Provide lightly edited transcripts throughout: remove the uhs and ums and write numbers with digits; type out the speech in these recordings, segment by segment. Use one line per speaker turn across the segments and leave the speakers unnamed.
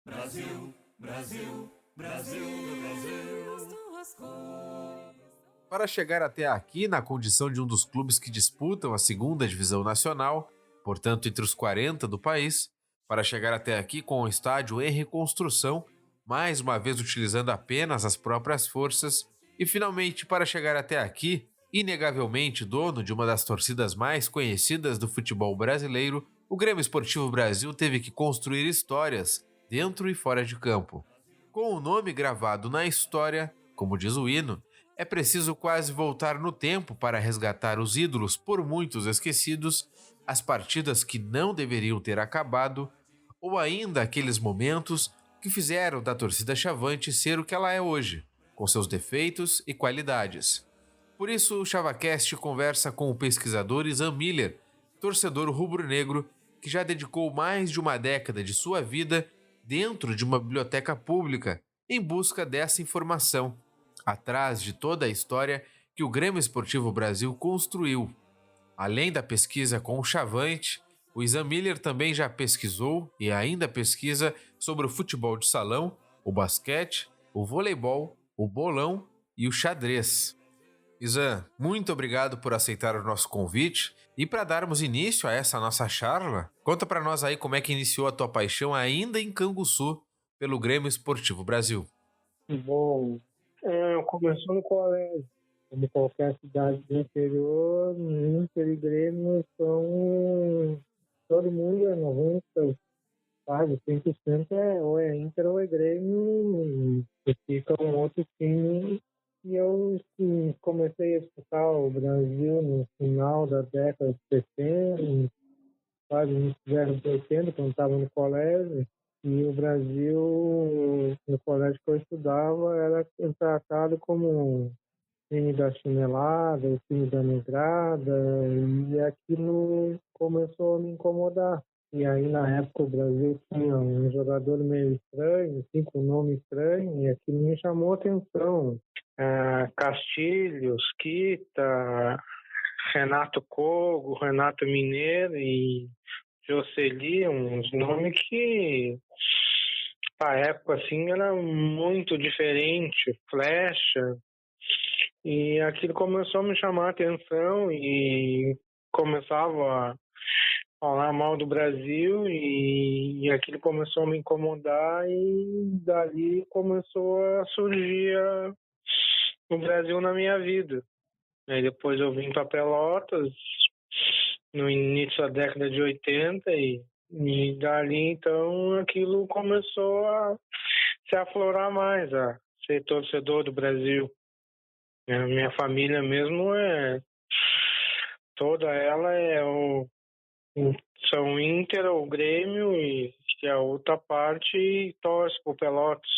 Brasil, Brasil, Brasil, meu Brasil. As tuas cores.
Para chegar até aqui na condição de um dos clubes que disputam a segunda divisão nacional, portanto entre os 40 do país, para chegar até aqui com o estádio em reconstrução, mais uma vez utilizando apenas as próprias forças, e finalmente para chegar até aqui, inegavelmente dono de uma das torcidas mais conhecidas do futebol brasileiro, o Grêmio Esportivo Brasil teve que construir histórias dentro e fora de campo. Com o nome gravado na história, como diz o hino, é preciso quase voltar no tempo para resgatar os ídolos por muitos esquecidos, as partidas que não deveriam ter acabado, ou ainda aqueles momentos que fizeram da torcida Chavante ser o que ela é hoje, com seus defeitos e qualidades. Por isso, o ChavaCast conversa com o pesquisador Izan Miller, torcedor rubro-negro que já dedicou mais de uma década de sua vida dentro de uma biblioteca pública em busca dessa informação, atrás de toda a história que o Grêmio Esportivo Brasil construiu. Além da pesquisa com o Chavante, o Izan Miller também já pesquisou e ainda pesquisa sobre o futebol de salão, o basquete, o voleibol, o bolão e o xadrez. Izan, muito obrigado por aceitar o nosso convite. E para darmos início a essa nossa charla, conta para nós aí como é que iniciou a tua paixão ainda em Canguçu pelo Grêmio Esportivo Brasil.
Bom, começou no colégio. Como qualquer cidade do interior, Inter e Grêmio são... Todo mundo é 90, quase 100% ou é Inter ou é Grêmio, e fica um outro time. E eu comecei a escutar o Brasil no final da década de 70, quase nos anos 80, quando estava no colégio. E o Brasil, no colégio que eu estudava, era tratado como o time da chinelada, o time da negrada, e aquilo começou a me incomodar. E aí, na época, o Brasil tinha um jogador meio estranho, assim, com nome estranho, e aquilo me chamou a atenção. Castilhos, Kita, Renato Kogo, Renato Mineiro e Jocely, uns nomes que, para época, assim, era muito diferente, Flecha, e aquilo começou a me chamar a atenção e começava a falar mal do Brasil e aquilo começou a me incomodar e dali começou a surgir o Brasil na minha vida. Aí depois eu vim para Pelotas no início da década de 80 e dali então aquilo começou a se aflorar mais, a ser torcedor do Brasil. A minha família mesmo toda ela são Inter ou Grêmio e a outra parte torce por Pelotas,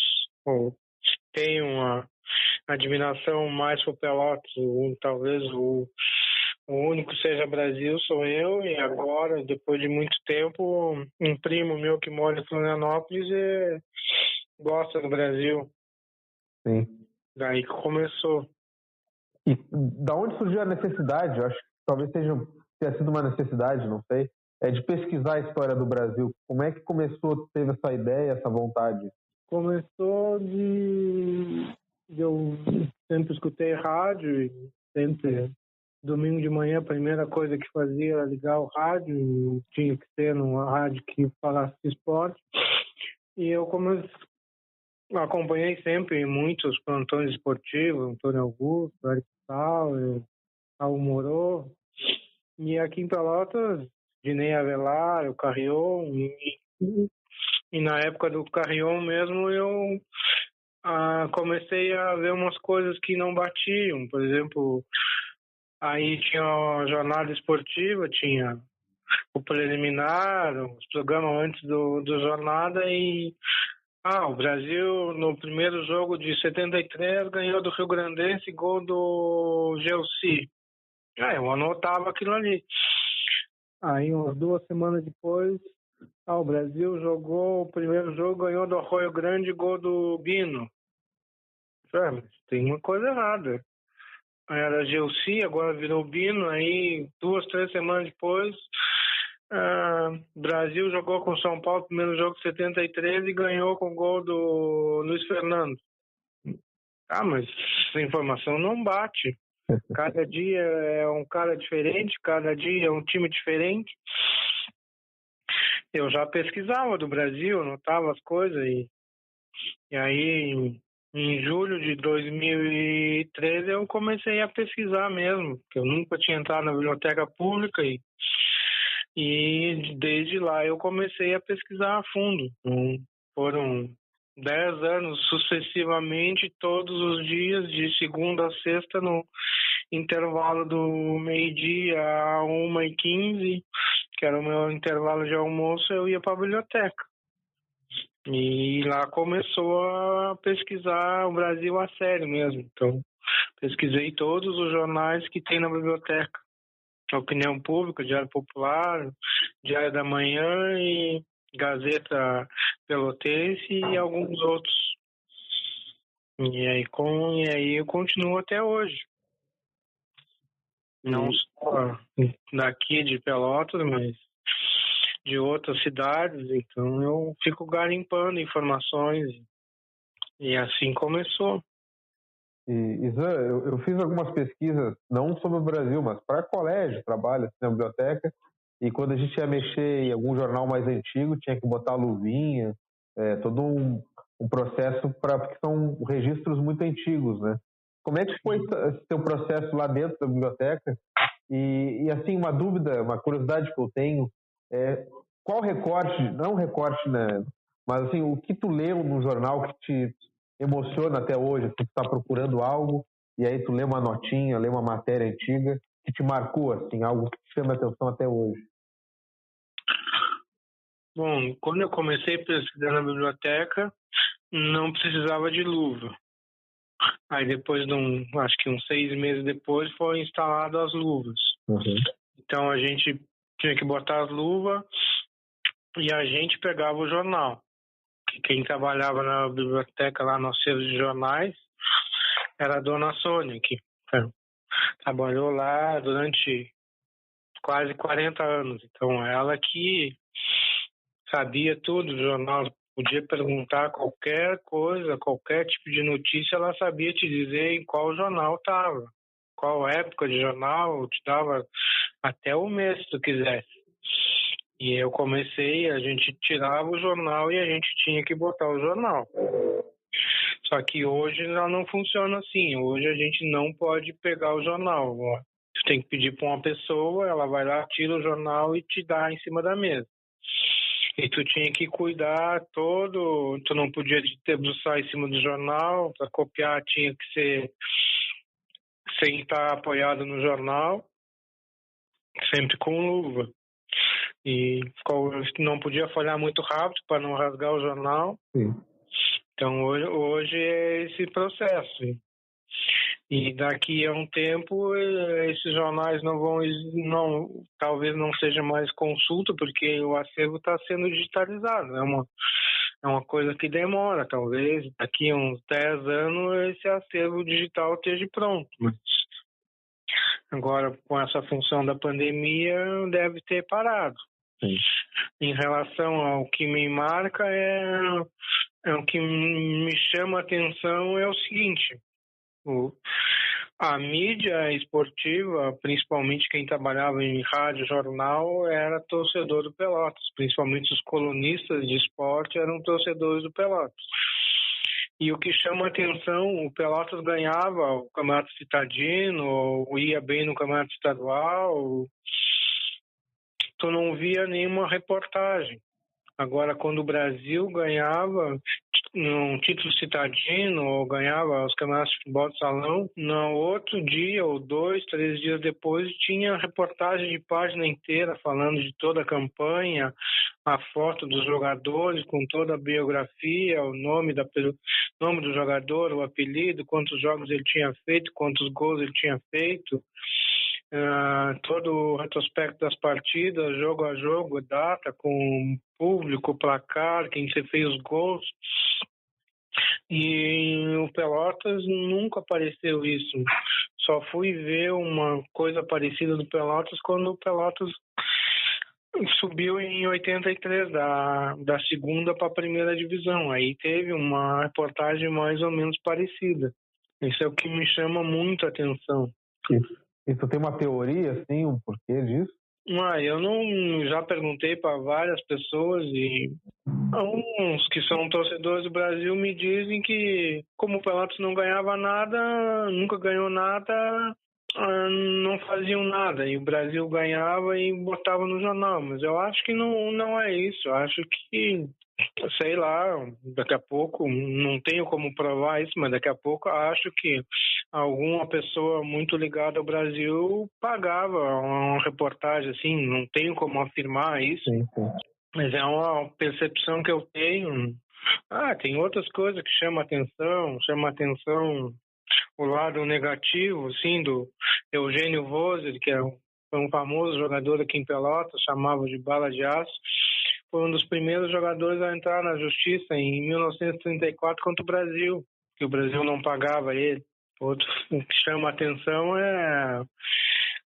ou tem uma admiração mais por Pelotas, talvez o único seja Brasil, sou eu, e agora, depois de muito tempo, um primo meu que mora em Florianópolis gosta do Brasil.
Sim.
Daí que começou.
E da onde surgiu a necessidade? Eu acho que talvez tenha sido uma necessidade, não sei, de pesquisar a história do Brasil. Como é que começou, teve essa ideia, essa vontade?
Começou eu sempre escutei rádio e sempre domingo de manhã a primeira coisa que fazia era ligar o rádio, tinha que ser numa rádio que falasse de esporte. E eu acompanhei sempre muitos plantões esportivos, Antônio Augusto, Eric Sauer, Raul Morô. E aqui em Pelotas, Dinei Avelar, o Carrion. E na época do Carrion mesmo, eu comecei a ver umas coisas que não batiam. Por exemplo, aí tinha a jornada esportiva, tinha o preliminar, os programas antes do jornada e o Brasil no primeiro jogo de 73 ganhou do Rio Grandense, gol do Gelsi. Eu anotava aquilo ali. Aí umas 2 semanas depois, o Brasil jogou o primeiro jogo, ganhou do Arroio Grande, gol do Bino. Mas tem uma coisa errada. Era Gelsi, agora virou Bino, aí 2, 3 semanas depois Brasil jogou com São Paulo, primeiro jogo 73 e ganhou com o gol do Luiz Fernando. Mas essa informação não bate. Cada dia é um cara diferente, cada dia é um time diferente. Eu já pesquisava do Brasil, anotava as coisas e aí em julho de 2013 eu comecei a pesquisar mesmo, porque eu nunca tinha entrado na biblioteca pública e desde lá eu comecei a pesquisar a fundo. Foram 10 anos sucessivamente, todos os dias, de segunda a sexta, no intervalo do meio-dia a 1h15, que era o meu intervalo de almoço, eu ia para a biblioteca. E lá começou a pesquisar o Brasil a sério mesmo. Então, pesquisei todos os jornais que tem na biblioteca. Opinião Pública, Diário Popular, Diário da Manhã e Gazeta Pelotense e alguns outros. E aí eu continuo até hoje. Não só daqui de Pelotas, mas de outras cidades. Então eu fico garimpando informações e assim começou.
Zan, eu fiz algumas pesquisas, não sobre o Brasil, mas para colégio, trabalho assim, na biblioteca, e quando a gente ia mexer em algum jornal mais antigo, tinha que botar luvinha, todo um processo, porque são registros muito antigos, né? Como é que foi esse seu processo lá dentro da biblioteca? E assim, uma dúvida, uma curiosidade que eu tenho, qual recorte, não recorte, né, mas assim, o que tu leu no jornal que te emociona até hoje? Assim, tu está procurando algo e aí tu lê uma notinha, lê uma matéria antiga que te marcou, assim, algo que te chama a atenção até hoje.
Bom, quando eu comecei a pesquisar na biblioteca, não precisava de luva. Aí depois acho que uns 6 meses depois, foi instalado as luvas.
Uhum.
Então a gente tinha que botar as luvas e a gente pegava o jornal. Quem trabalhava na biblioteca lá no acervo de jornais era a dona Sônia, que trabalhou lá durante quase 40 anos. Então ela que sabia tudo do jornal, podia perguntar qualquer coisa, qualquer tipo de notícia, ela sabia te dizer em qual jornal estava, qual época de jornal, te dava até o mês se tu quisesse. E eu comecei, a gente tirava o jornal e a gente tinha que botar o jornal. Só que hoje ela não funciona assim. Hoje a gente não pode pegar o jornal. Tu tem que pedir para uma pessoa, ela vai lá, tira o jornal e te dá em cima da mesa. E tu tinha que cuidar todo, tu não podia te debruçar em cima do jornal, para copiar tinha que ser sem estar apoiado no jornal, sempre com luva. E não podia folhear muito rápido para não rasgar o jornal.
Sim.
Então hoje é esse processo. E daqui a um tempo esses jornais talvez não seja mais consulta, porque o acervo está sendo digitalizado. É uma coisa que demora, talvez daqui a uns 10 anos esse acervo digital esteja pronto. Mas agora, com essa função da pandemia, deve ter parado.
Sim.
Em relação ao que me marca, o que me chama a atenção é o seguinte: a mídia esportiva, principalmente quem trabalhava em rádio, jornal, era torcedor do Pelotas. Principalmente os colunistas de esporte eram torcedores do Pelotas. E o que chama a atenção, o Pelotas ganhava o Campeonato Citadino, ou ia bem no Campeonato Estadual, tu não via nenhuma reportagem. Agora, quando o Brasil ganhava um título citadino ou ganhava os campeonatos de futebol de salão, no outro dia ou 2, 3 dias depois tinha reportagem de página inteira falando de toda a campanha, a foto dos jogadores com toda a biografia, o nome do jogador, o apelido, quantos jogos ele tinha feito, quantos gols ele tinha feito. Todo o retrospecto das partidas, jogo a jogo, data, com público, placar, quem você fez os gols. E o Pelotas nunca apareceu isso. Só fui ver uma coisa parecida do Pelotas quando o Pelotas subiu em 83 da segunda para a primeira divisão. Aí teve uma reportagem mais ou menos parecida. Isso é o que me chama muito a atenção.
E tu tem uma teoria, assim, um porquê disso?
Eu não já perguntei para várias pessoas e alguns que são torcedores do Brasil me dizem que como o Pelotas não ganhava nada, nunca ganhou nada, não faziam nada e o Brasil ganhava e botava no jornal. Mas eu acho que não é isso. Eu acho que, sei lá, daqui a pouco, não tenho como provar isso, mas daqui a pouco acho que alguma pessoa muito ligada ao Brasil pagava uma reportagem, assim, não tenho como afirmar isso.
Sim.
Mas é uma percepção que eu tenho. Tem outras coisas que chamam atenção o lado negativo, assim, do Eugênio Voser, que foi um famoso jogador aqui em Pelotas, chamava de bala de aço. Foi um dos primeiros jogadores a entrar na justiça em 1934 contra o Brasil, que o Brasil não pagava ele. Outro que chama atenção é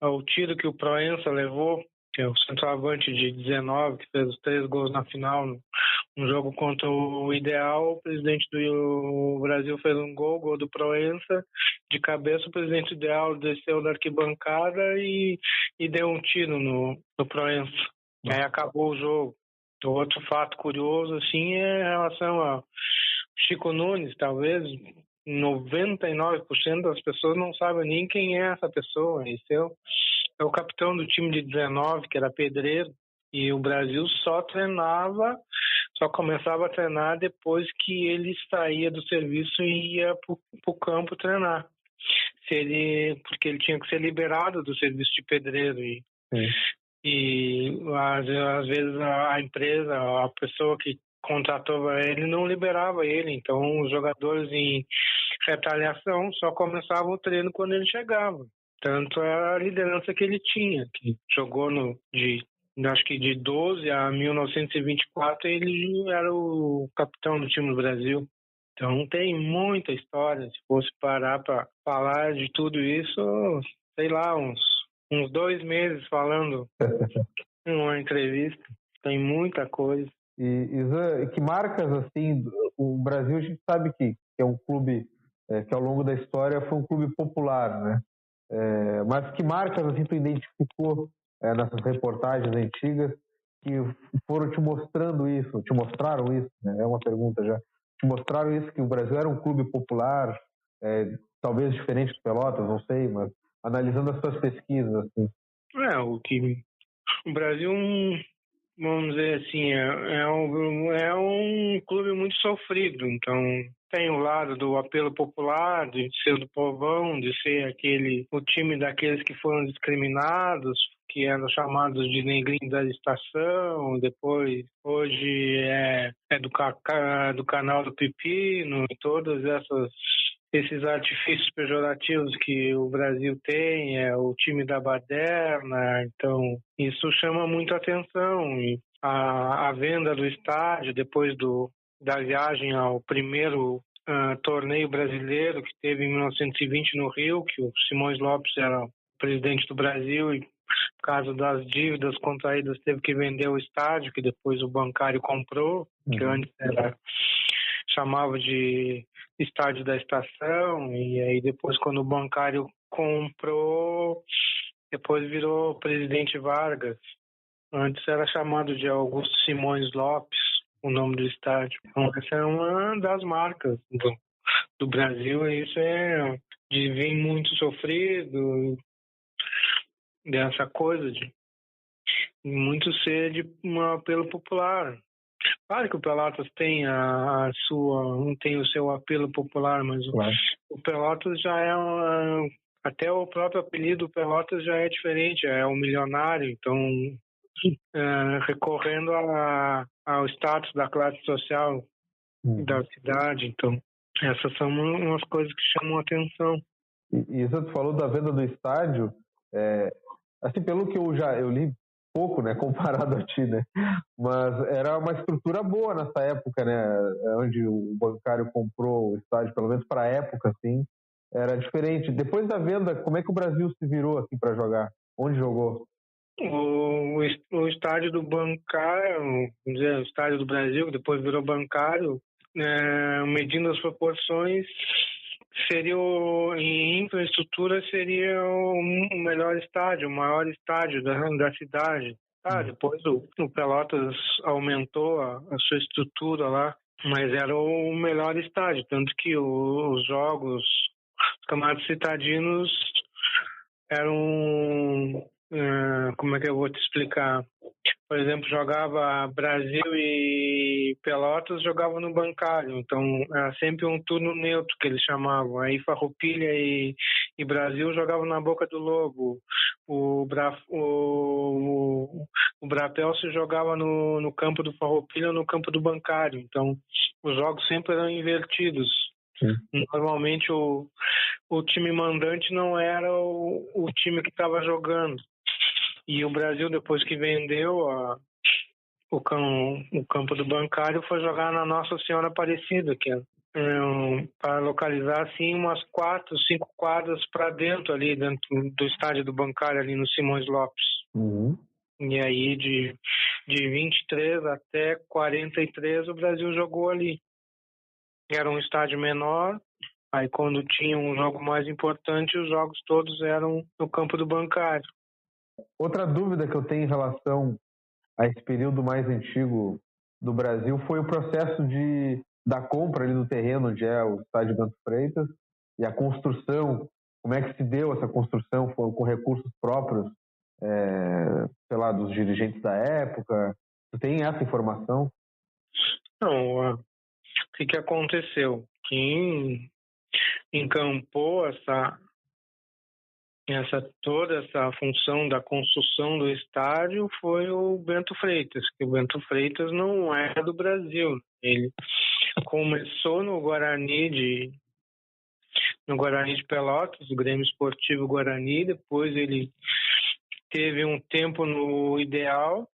o tiro que o Proença levou, que é o centroavante de 19, que fez os 3 gols na final, um jogo contra o Ideal. O presidente do Brasil fez um gol do Proença, de cabeça. O presidente do Ideal desceu da arquibancada e deu um tiro no Proença. Aí acabou o jogo. Outro fato curioso, assim, é em relação a Chico Nunes. Talvez 99% das pessoas não sabem nem quem é essa pessoa. Esse é o capitão do time de 19, que era pedreiro, e o Brasil só começava a treinar depois que ele saía do serviço e ia para o campo treinar. Porque ele tinha que ser liberado do serviço de pedreiro. E às vezes a empresa, a pessoa que contratou ele, não liberava ele. Então os jogadores, em retaliação, só começavam o treino quando ele chegava. Tanto é a liderança que ele tinha, que jogou acho que de 12 a 1924, ele era o capitão do time do Brasil. Então tem muita história. Se fosse parar para falar de tudo isso, sei lá, uns 2 meses falando em uma entrevista. Tem muita coisa.
E que marcas, assim, o Brasil, a gente sabe que é um clube que ao longo da história foi um clube popular, né? Mas que marcas, assim, tu identificou nessas reportagens antigas que foram te mostraram isso, né? É uma pergunta já. Te mostraram isso, que o Brasil era um clube popular, talvez diferente do Pelotas, não sei, mas analisando as suas pesquisas, assim.
O Brasil, vamos dizer assim, é um clube muito sofrido. Então tem o lado do apelo popular, de ser do povão, de ser o time daqueles que foram discriminados, que eram chamados de negrinhos da estação. Depois, hoje é do canal do Pepino, e todos esses artifícios pejorativos que o Brasil tem, o time da baderna. Então isso chama muito atenção. E a venda do estádio depois da viagem ao primeiro torneio brasileiro, que teve em 1920 no Rio, que o Simões Lopes era o presidente do Brasil, e por causa das dívidas contraídas teve que vender o estádio, que depois o bancário comprou, que antes chamava de estádio da estação. E aí depois, quando o bancário comprou, depois virou Presidente Vargas. Antes era chamado de Augusto Simões Lopes, o nome do estádio. Então essa é uma das marcas do Brasil. Isso é de vir muito sofrido, dessa coisa de muito ser de um apelo popular. Claro que o Pelotas tem não tem o seu apelo popular, mas o Pelotas já até o próprio apelido Pelotas já é diferente, é o milionário. Então recorrendo ao status da classe social da cidade. Então essas são umas coisas que chamam a atenção.
E você falou da venda do estádio, assim, pelo que eu li pouco, né, comparado a ti, né, mas era uma estrutura boa nessa época, né, onde o bancário comprou o estádio, pelo menos para a época, assim, era diferente. Depois da venda, como é que o Brasil se virou, assim, para jogar? Onde jogou?
o estádio do bancário, vamos dizer, o estádio do Brasil, que depois virou bancário, medindo as proporções, em infraestrutura, seria o melhor estádio, o maior estádio da cidade. Depois o Pelotas aumentou a sua estrutura lá, mas era o melhor estádio, tanto que os jogos, os campeonatos citadinos eram, como é que eu vou te explicar? Por exemplo, jogava Brasil e Pelotas, jogava no bancário, então era sempre um turno neutro que eles chamavam. Aí Farroupilha e Brasil jogavam na Boca do Lobo. O Brapel se jogava no campo do Farroupilha ou no campo do bancário, então os jogos sempre eram invertidos.
Sim.
Normalmente o time mandante não era o time que estava jogando. E o Brasil, depois que vendeu o campo do bancário, foi jogar na Nossa Senhora Aparecida, que é para localizar assim umas 4, 5 quadras para dentro do estádio do bancário, ali no Simões Lopes.
Uhum.
E aí de 23 até 43 o Brasil jogou ali. Era um estádio menor. Aí quando tinha um jogo mais importante, os jogos todos eram no campo do bancário.
Outra dúvida que eu tenho em relação a esse período mais antigo do Brasil foi o processo da compra ali do terreno onde é o estádio Bento Freitas e a construção. Como é que se deu essa construção? Foi com recursos próprios, sei lá, dos dirigentes da época? Tu tem essa informação?
Não, o que aconteceu? Quem encampou toda essa função da construção do estádio foi o Bento Freitas, que o Bento Freitas não é do Brasil. Ele começou no Guarani de Pelotas, o Grêmio Esportivo Guarani, depois ele teve um tempo no Ideal,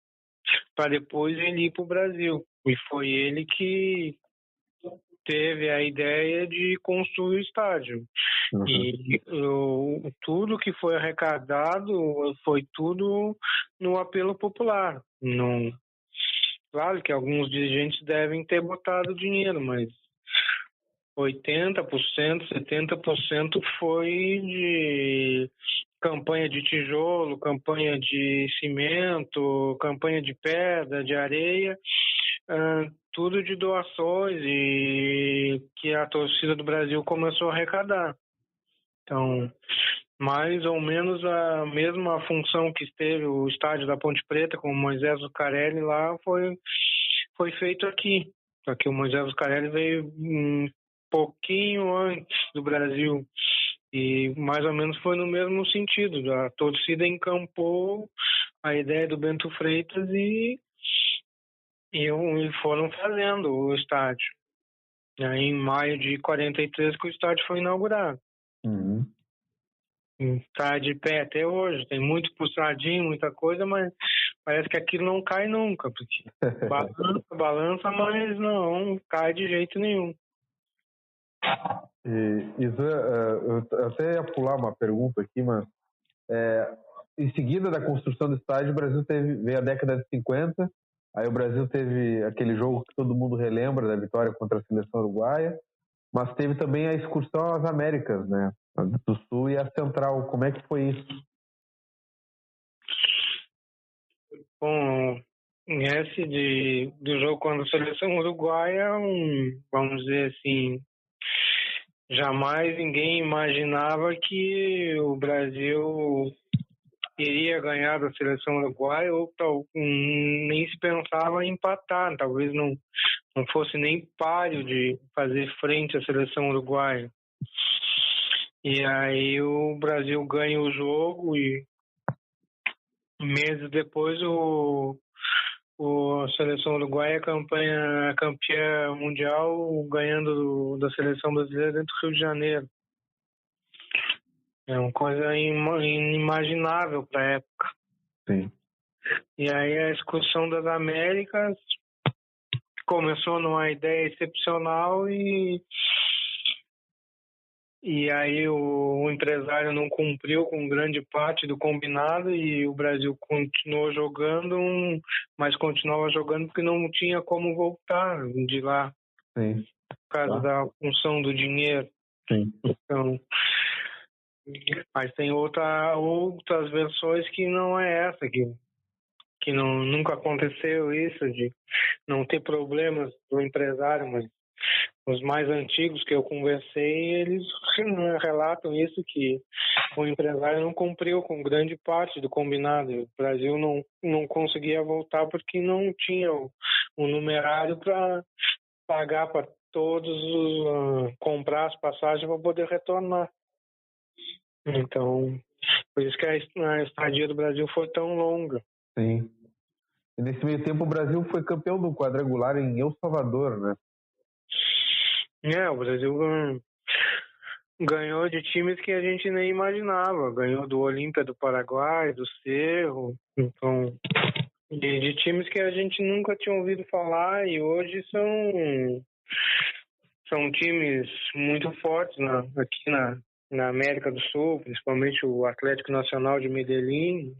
para depois ele ir para o Brasil. E foi ele que teve a ideia de construir o estádio.
Uhum.
E tudo que foi arrecadado foi tudo no apelo popular. Claro que alguns dirigentes devem ter botado dinheiro, mas 80%, 70% foi de campanha de tijolo, campanha de cimento, campanha de pedra, de areia, tudo de doações e que a torcida do Brasil começou a arrecadar. Então, mais ou menos a mesma função que esteve o estádio da Ponte Preta com o Moisés Zuccarelli lá foi feito aqui. Só que o Moisés Zuccarelli veio um pouquinho antes do Brasil e mais ou menos foi no mesmo sentido. A torcida encampou a ideia do Bento Freitas e foram fazendo o estádio. Aí, em maio de 43 que o estádio foi inaugurado.
Uhum.
Está de pé até hoje, tem muito puxadinho, muita coisa, mas parece que aquilo não cai nunca, porque balança, mas não cai de jeito nenhum.
Eu até ia pular uma pergunta aqui, mas em seguida da construção do estádio, o Brasil veio a década de 50, aí o Brasil teve aquele jogo que todo mundo relembra da vitória contra a seleção uruguaia, mas teve também a excursão às Américas, né? Do Sul e a Central. Como é que foi isso?
Bom, esse do jogo contra a seleção uruguaia, vamos dizer assim, jamais ninguém imaginava que o Brasil iria ganhar da seleção uruguaia ou nem se pensava em empatar, talvez não fosse nem páreo de fazer frente à seleção uruguaia. E aí o Brasil ganha o jogo e meses depois a seleção uruguaia é campeã mundial ganhando da seleção brasileira dentro do Rio de Janeiro. É uma coisa inimaginável para a época.
Sim.
E aí a excursão das Américas começou numa ideia excepcional e E aí o empresário não cumpriu com grande parte do combinado e o Brasil continuou jogando, mas continuava jogando porque não tinha como voltar de lá,
Sim.
por causa da função do dinheiro.
Sim.
Então, mas tem outras versões que não é essa, que nunca aconteceu isso, de não ter problemas do empresário, mas os mais antigos que eu conversei, eles relatam isso, que o empresário não cumpriu com grande parte do combinado. O Brasil não conseguia voltar porque não tinha o numerário para pagar para todos, comprar as passagens para poder retornar. Então, por isso que a estadia do Brasil foi tão longa.
Sim. E nesse meio tempo o Brasil foi campeão do quadrangular em El Salvador, né?
O Brasil ganhou de times que a gente nem imaginava. Ganhou do Olímpia do Paraguai, do Cerro. Então, de times que a gente nunca tinha ouvido falar e hoje são times muito fortes aqui na América do Sul, principalmente o Atlético Nacional de Medellín.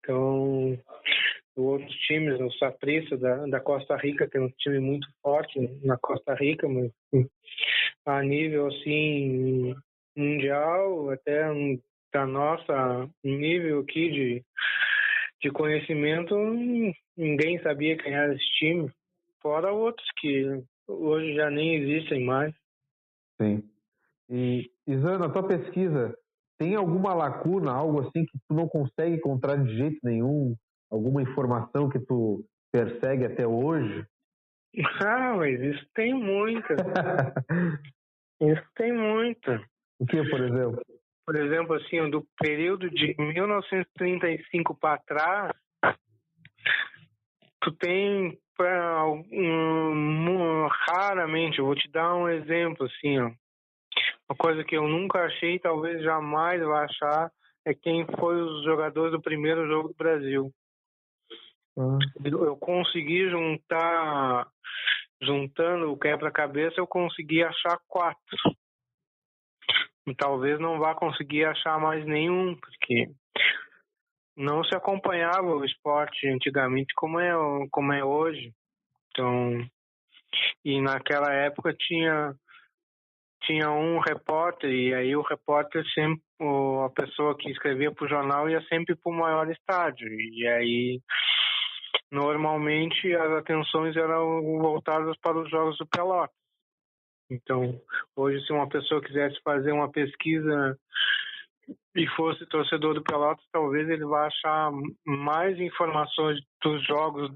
Então outros times, o Saprissa da Costa Rica tem um time muito forte na Costa Rica, mas a nível assim mundial, até da nossa nível aqui de conhecimento, ninguém sabia quem era esse time, fora outros que hoje já nem existem mais.
Sim. E, Isan, na tua pesquisa, tem alguma lacuna, algo assim que tu não consegue encontrar de jeito nenhum? Alguma informação que tu persegue até hoje?
Mas isso tem muita. Isso tem muita.
O que, por exemplo?
Por exemplo, assim, do período de 1935 para trás, tu tem raramente, eu vou te dar um exemplo, assim, ó. Uma coisa que eu nunca achei, talvez jamais vá achar, é quem foi os jogadores do primeiro jogo do Brasil. Eu consegui juntando o quebra-cabeça, eu consegui achar 4. E talvez não vá conseguir achar mais nenhum, porque não se acompanhava o esporte antigamente como é hoje. Então, e naquela época tinha um repórter, e aí o repórter sempre, a pessoa que escrevia para o jornal ia sempre para o maior estádio, e aí normalmente as atenções eram voltadas para os jogos do Pelotas. Então, hoje, se uma pessoa quisesse fazer uma pesquisa e fosse torcedor do Pelotas, talvez ele vá achar mais informações dos jogos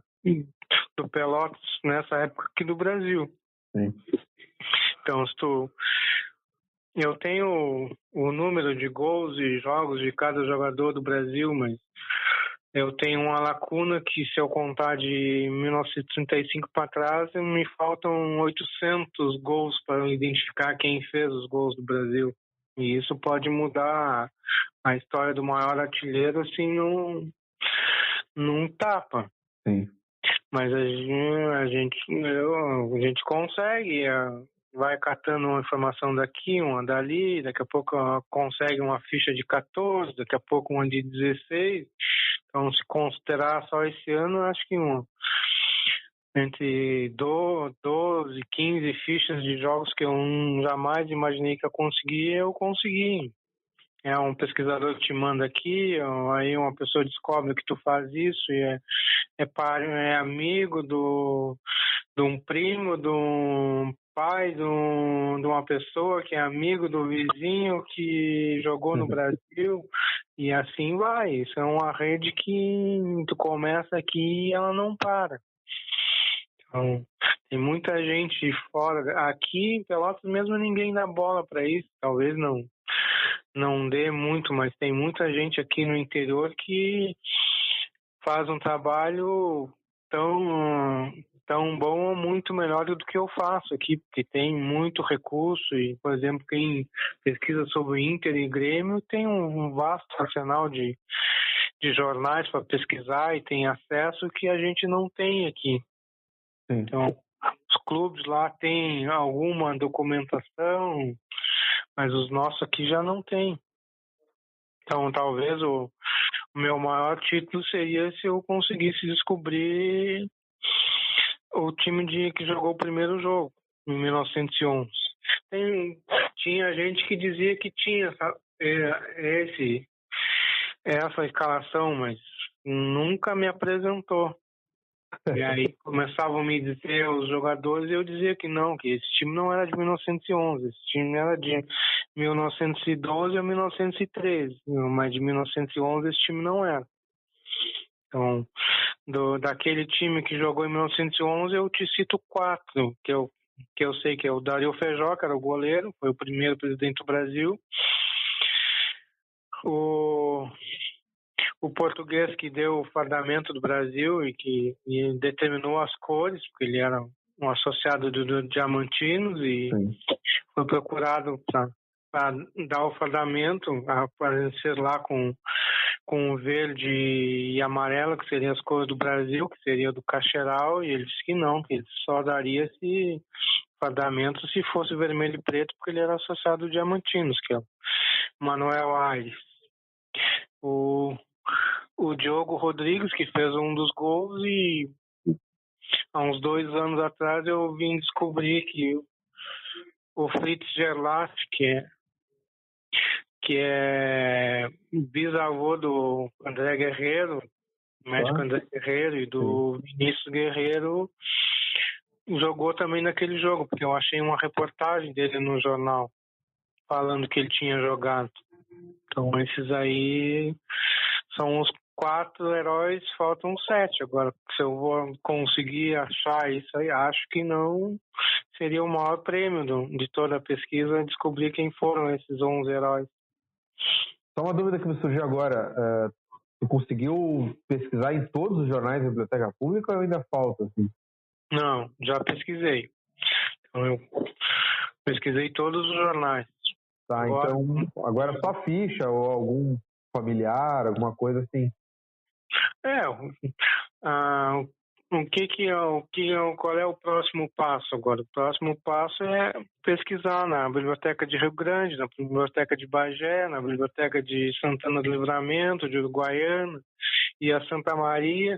do Pelotas nessa época que do Brasil.
Sim.
Então, eu tenho o número de gols e jogos de cada jogador do Brasil, mas eu tenho uma lacuna que, se eu contar de 1935 para trás, me faltam 800 gols para identificar quem fez os gols do Brasil. E isso pode mudar a história do maior artilheiro assim num tapa.
Sim.
Mas a gente consegue, vai catando uma informação daqui, uma dali, daqui a pouco consegue uma ficha de 14, daqui a pouco uma de 16. Então, se considerar só esse ano, acho que entre 12 e 15 fichas de jogos que eu jamais imaginei que eu consegui. É um pesquisador que te manda aqui, aí uma pessoa descobre que tu faz isso e é amigo de um primo, de um pai, de uma pessoa que é amigo do vizinho que jogou no Brasil, e assim vai. Isso é uma rede que tu começa aqui e ela não para. Então, tem muita gente fora. Aqui em Pelotas mesmo ninguém dá bola para isso, talvez não dê muito, mas tem muita gente aqui no interior que faz um trabalho tão bom ou muito melhor do que eu faço aqui, porque tem muito recurso e, por exemplo, quem pesquisa sobre Inter e Grêmio tem um vasto arsenal de jornais para pesquisar e tem acesso que a gente não tem aqui.
Sim.
Então, os clubes lá têm alguma documentação, mas os nossos aqui já não tem. Então, talvez o meu maior título seria se eu conseguisse descobrir o time que jogou o primeiro jogo, em 1911. Tinha gente que dizia que tinha essa escalação, mas nunca me apresentou. E aí começavam a me dizer os jogadores e eu dizia que não, que esse time não era de 1911, esse time era de 1912 ou 1913, mas de 1911 esse time não era. Então, daquele time que jogou em 1911, eu te cito 4, que eu sei que é o Dario Feijó, que era o goleiro, foi o primeiro presidente do Brasil. O português que deu o fardamento do Brasil e que determinou as cores, porque ele era um associado do Diamantinos e foi procurado para dar o fardamento, aparecer lá com o verde e amarelo, que seriam as cores do Brasil, que seria do Cacheral, e ele disse que não, que ele só daria esse fardamento se fosse vermelho e preto, porque ele era associado do Diamantinos, que é o Manuel Aires. O Diogo Rodrigues, que fez um dos gols, e há uns 2 anos atrás eu vim descobrir que o Fritz Gerlach, que é bisavô do André Guerreiro, médico André Guerreiro, e do Vinícius Guerreiro, jogou também naquele jogo, porque eu achei uma reportagem dele no jornal falando que ele tinha jogado. Então esses aí são os 4 heróis, faltam 7. Agora, se eu vou conseguir achar isso aí, acho que não seria o maior prêmio de toda a pesquisa descobrir quem foram esses 11 heróis.
Só uma dúvida que me surgiu agora. Tu conseguiu pesquisar em todos os jornais da Biblioteca Pública ou ainda falta? Assim?
Não, já pesquisei. Então, eu pesquisei todos os jornais.
Tá, então agora só ficha ou algum familiar, alguma coisa assim.
Qual é o próximo passo agora? O próximo passo é pesquisar na Biblioteca de Rio Grande, na Biblioteca de Bagé, na Biblioteca de Santana do Livramento, de Uruguaiana e a Santa Maria,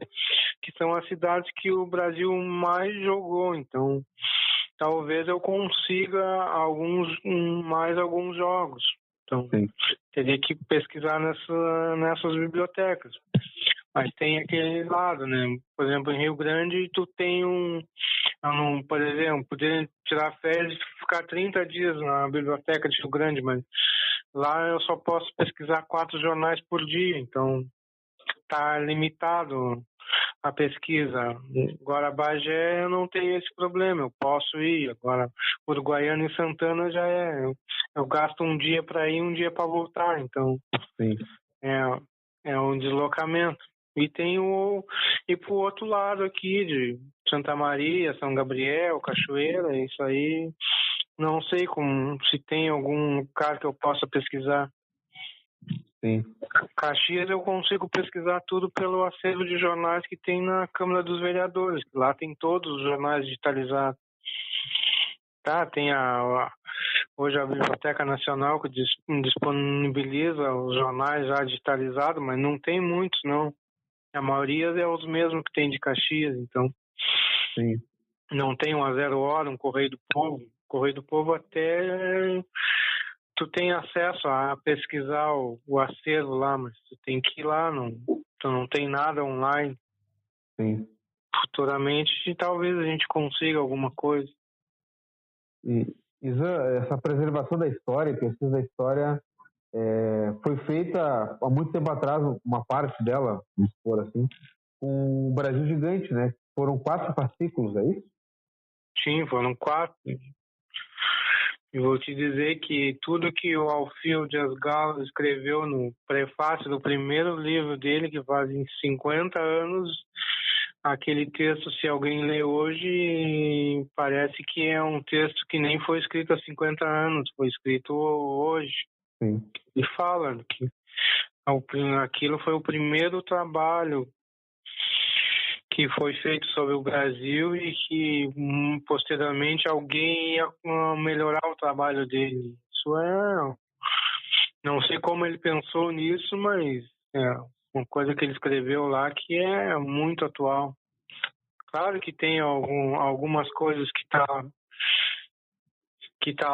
que são as cidades que o Brasil mais jogou. Então, talvez eu consiga mais alguns jogos. Então, teria que pesquisar nessas bibliotecas. Mas tem aquele lado, né? Por exemplo, em Rio Grande, tu tem por exemplo, poder tirar férias e ficar 30 dias na biblioteca de Rio Grande, mas lá eu só posso pesquisar 4 jornais por dia, então tá limitado a pesquisa. Agora, Bagé eu não tenho esse problema, eu posso ir. Agora, Uruguaiana e Santana já eu gasto um dia para ir, um dia para voltar, então é um deslocamento. E tem e pro outro lado aqui, de Santa Maria, São Gabriel, Cachoeira, isso aí, não sei se tem algum lugar que eu possa pesquisar.
Sim.
Caxias eu consigo pesquisar tudo pelo acervo de jornais que tem na Câmara dos Vereadores. Lá tem todos os jornais digitalizados. Tá, tem hoje a Biblioteca Nacional que disponibiliza os jornais já digitalizados, mas não tem muitos, não. A maioria é os mesmos que tem de Caxias, então.
Sim.
Não tem um A Zero Hora, um Correio do Povo. Correio do Povo até tu tem acesso a pesquisar o acervo lá, mas tu tem que ir lá, tu não tem nada online.
Sim.
Futuramente talvez a gente consiga alguma coisa.
E, Isan, essa preservação da história, pesquisa da história, foi feita há muito tempo atrás, uma parte dela, vamos supor assim, com o Brasil Gigante, né? Foram 4 fascículos, é isso?
Sim, foram 4. E vou te dizer que tudo que o Alfio Dias Gallo escreveu no prefácio do primeiro livro dele, que fazem 50 anos, aquele texto, se alguém lê hoje, parece que é um texto que nem foi escrito há 50 anos, foi escrito hoje.
Sim.
E fala que aquilo foi o primeiro trabalho que foi feito sobre o Brasil e que posteriormente alguém ia melhorar o trabalho dele. Isso não sei como ele pensou nisso, mas é uma coisa que ele escreveu lá que é muito atual. Claro que tem algumas coisas que tá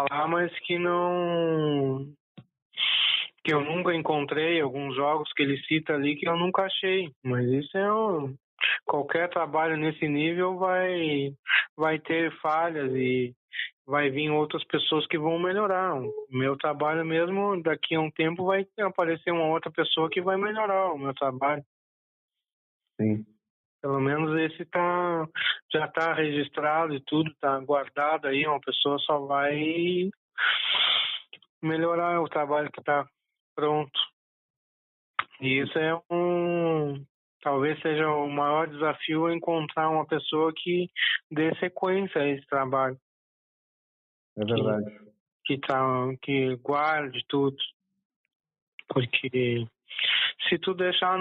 lá, mas que eu nunca encontrei, alguns jogos que ele cita ali que eu nunca achei. Mas isso qualquer trabalho nesse nível vai ter falhas e vai vir outras pessoas que vão melhorar. O meu trabalho mesmo, daqui a um tempo vai aparecer uma outra pessoa que vai melhorar o meu trabalho.
Sim.
Pelo menos esse já está registrado e tudo, está guardado aí, uma pessoa só vai melhorar o trabalho que está pronto. E isso talvez seja o maior desafio, encontrar uma pessoa que dê sequência a esse trabalho.
É verdade.
Que guarde tudo. Porque se tu deixar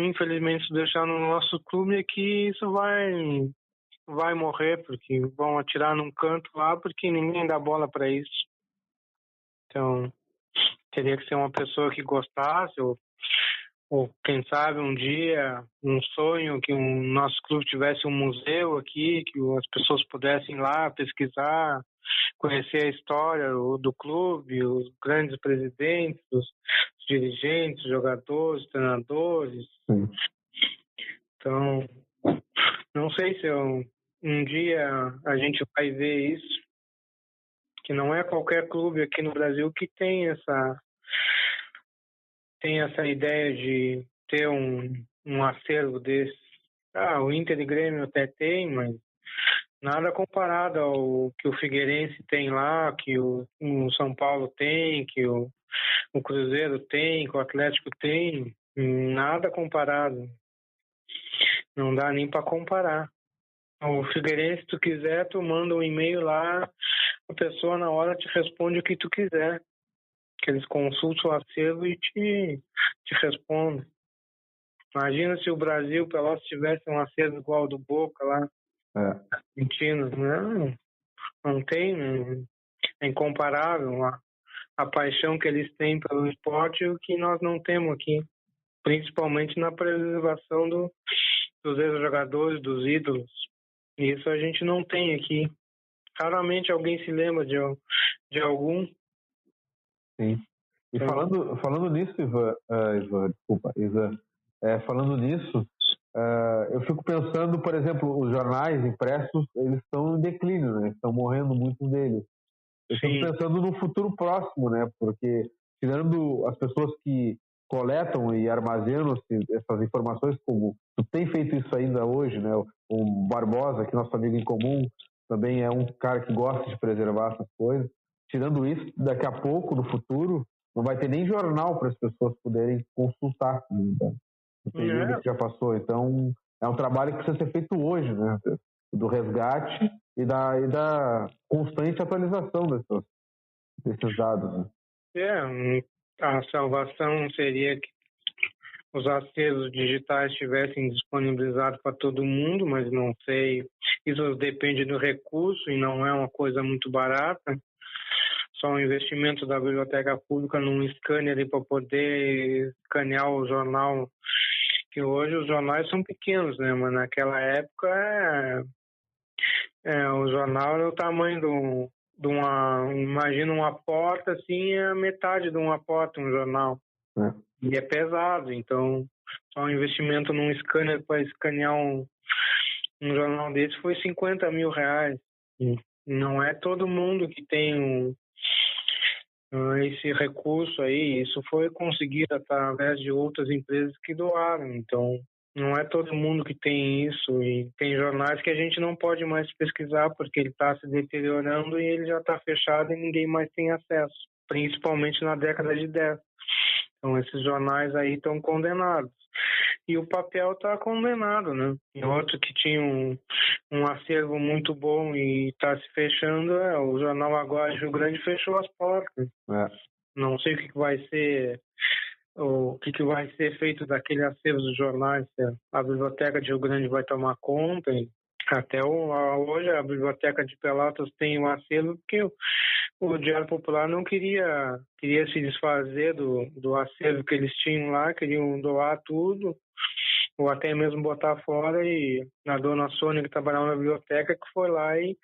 infelizmente, se tu deixar no nosso clube aqui, isso vai morrer, porque vão atirar num canto lá, porque ninguém dá bola para isso. Então, teria que ser uma pessoa que gostasse, ou quem sabe um dia, um sonho que o nosso clube tivesse um museu aqui, que as pessoas pudessem ir lá pesquisar, conhecer a história do clube, os grandes presidentes, os dirigentes, jogadores, treinadores.
Sim.
Então, não sei se um dia a gente vai ver isso, que não é qualquer clube aqui no Brasil que tem essa ideia de ter um acervo desse. O Inter e Grêmio até tem, mas nada comparado ao que o Figueirense tem lá, que o São Paulo tem, que o Cruzeiro tem, que o Atlético tem. Nada comparado. Não dá nem para comparar. O Figueirense, se tu quiser, tu manda um e-mail lá, a pessoa na hora te responde o que tu quiser. Que eles consultam o acervo e te respondem. Imagina se o Brasil, Pelotas, tivesse um acervo igual ao do Boca lá, Argentina. Não tem, é incomparável a paixão que eles têm pelo esporte e o que nós não temos aqui, principalmente na preservação dos ex-jogadores, dos ídolos. Isso a gente não tem aqui. Raramente alguém se lembra de algum.
Sim. E falando nisso, Ivan, falando nisso, eu fico pensando, por exemplo, os jornais impressos, eles estão em declínio, né? Estão morrendo muitos deles. Eu fico pensando no futuro próximo, né? Porque tirando as pessoas que coletam e armazenam essas informações, como tu tem feito isso ainda hoje, né? O Barbosa, que é nosso amigo em comum, também é um cara que gosta de preservar essas coisas. Tirando isso, daqui a pouco, no futuro, não vai ter nem jornal para as pessoas poderem consultar, né? No período que já passou. Então, é um trabalho que precisa ser feito hoje, né? Do resgate e da constante atualização desses dados. Né?
A salvação seria que os acervos digitais estivessem disponibilizados para todo mundo, mas não sei. Isso depende do recurso e não é uma coisa muito barata. Só um investimento da biblioteca pública num scanner para poder escanear o jornal, que hoje os jornais são pequenos, né? Mas naquela época o jornal era o tamanho imagina uma porta, assim, a metade de uma porta, um jornal. E é pesado, então só um investimento num scanner para escanear um jornal desse foi R$50 mil. Não é todo mundo que tem esse recurso aí. Isso foi conseguido através de outras empresas que doaram. Então, não é todo mundo que tem isso. E tem jornais que a gente não pode mais pesquisar porque ele está se deteriorando e ele já está fechado e ninguém mais tem acesso, principalmente na década de 10. Então, esses jornais aí estão condenados. E o papel está condenado, né? E outro que tinha um acervo muito bom e está se fechando, o Jornal Agora de Rio Grande fechou as portas. Não sei o que vai ser o que vai ser feito daquele acervo dos jornais, se a Biblioteca de Rio Grande vai tomar conta. Até hoje a Biblioteca de Pelotas tem um acervo porque o Diário Popular não queria se desfazer do acervo que eles tinham lá, queriam doar tudo, ou até mesmo botar fora, e a dona Sônia, que trabalhava na biblioteca, que foi lá e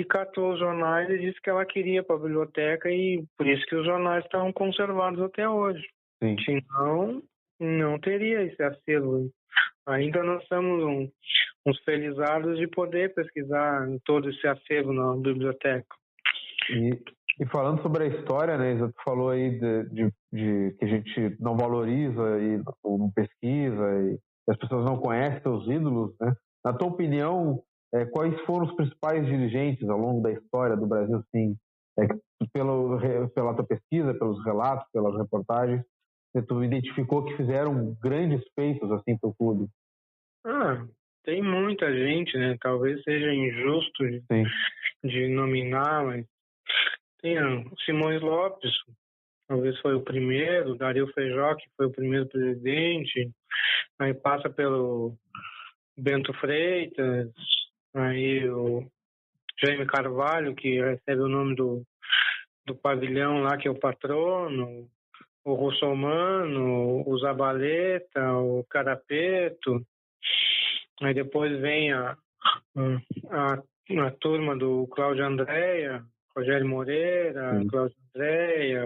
catou os jornais e disse que ela queria para a biblioteca, e por isso que os jornais estão conservados até hoje.
Sim.
Senão, não teria esse acervo. Ainda nós somos uns felizados de poder pesquisar em todo esse acervo na biblioteca.
E falando sobre a história, né, Isa, tu falou aí de que a gente não valoriza e não pesquisa e as pessoas não conhecem seus ídolos, né? Na tua opinião, quais foram os principais dirigentes ao longo da história do Brasil, assim, pela tua pesquisa, pelos relatos, pelas reportagens, tu identificou que fizeram grandes feitos assim para o clube?
Tem muita gente, né? Talvez seja injusto de nominar, mas tem o Simões Lopes, talvez foi o primeiro, Dario Feijó, que foi o primeiro presidente, aí passa pelo Bento Freitas, aí o Jaime Carvalho, que recebe o nome do pavilhão lá, que é o patrono, o Russomano, o Zabaleta, o Carapeto. Aí depois vem a turma do Cláudio Andréa, Rogério Moreira, Cláudio Andréa,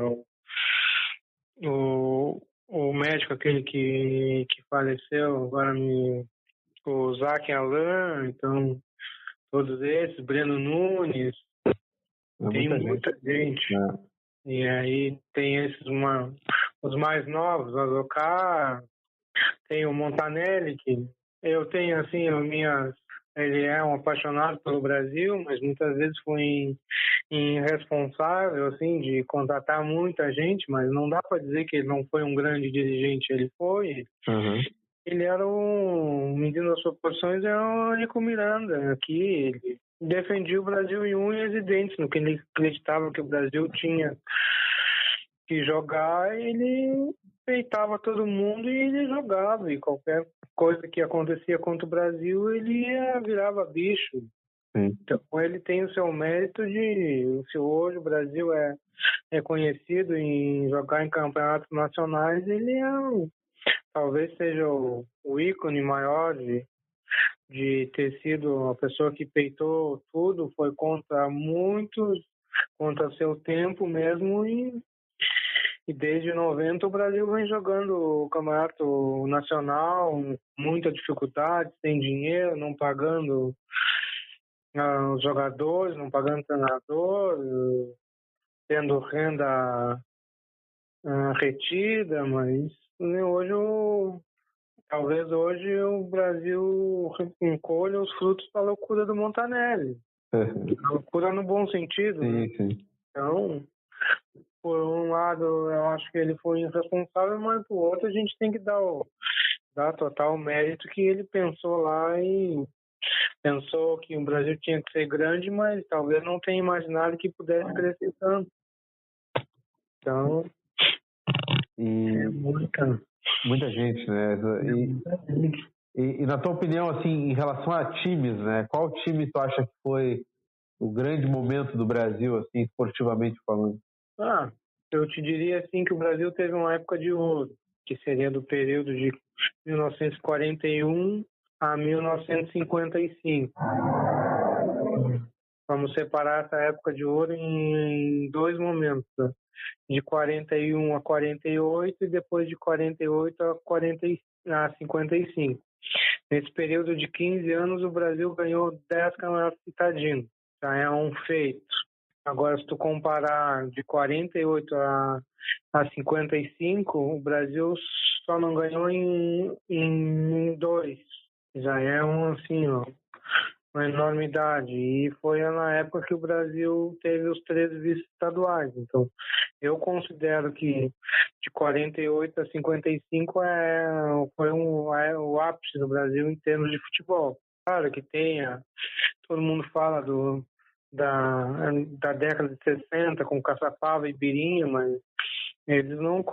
o médico aquele que faleceu, agora o Zac Alain, então todos esses, Breno Nunes, tem muita gente. E aí tem esses os mais novos, o Azocar, tem o Montanelli, que eu tenho assim, ele é um apaixonado pelo Brasil, mas muitas vezes foi irresponsável assim, de contratar muita gente, mas não dá para dizer que ele não foi um grande dirigente, ele foi. Ele era medindo as proporções, é o Nico Miranda, aqui, ele defendia o Brasil em unhas e dentes, no que ele acreditava que o Brasil tinha que jogar, ele respeitava todo mundo e ele jogava, e qualquer coisa que acontecia contra o Brasil, ele virava bicho. Então ele tem o seu mérito se hoje o Brasil é conhecido em jogar em campeonatos nacionais, ele talvez seja o ícone maior de ter sido a pessoa que peitou tudo, foi contra muitos, contra seu tempo mesmo, e desde 90 o Brasil vem jogando o campeonato nacional com muita dificuldade, sem dinheiro, não pagando os jogadores, não pagando treinador, tendo renda retida, mas talvez hoje o Brasil encolha os frutos da loucura do Montanelli. A loucura no bom sentido. Sim. Então, por um lado, eu acho que ele foi irresponsável, mas por outro, a gente tem que dar total mérito que ele pensou lá e pensou que o Brasil tinha que ser grande, mas talvez não tenha imaginado que pudesse crescer tanto. Então, é
muita gente, né? E na tua opinião, assim, em relação a times, né? Qual time tu acha que foi o grande momento do Brasil, assim, esportivamente falando?
Eu te diria assim que o Brasil teve uma época de ouro, que seria do período de 1941 a 1955. Vamos separar essa época de ouro em dois momentos, né? De 41 a 48 e depois de 48 a 55. Nesse período de 15 anos, o Brasil ganhou 10 campeonatos citadinos. Já é um feito. Agora, se tu comparar de 48 a 55, o Brasil só não ganhou em dois. Já é uma enormidade. E foi na época que o Brasil teve os 13 vice-estaduais. Então, eu considero que de 48 a 55 foi o ápice do Brasil em termos de futebol. Claro que todo mundo fala da década de 60 com Caçapava e Birinha, mas Eles não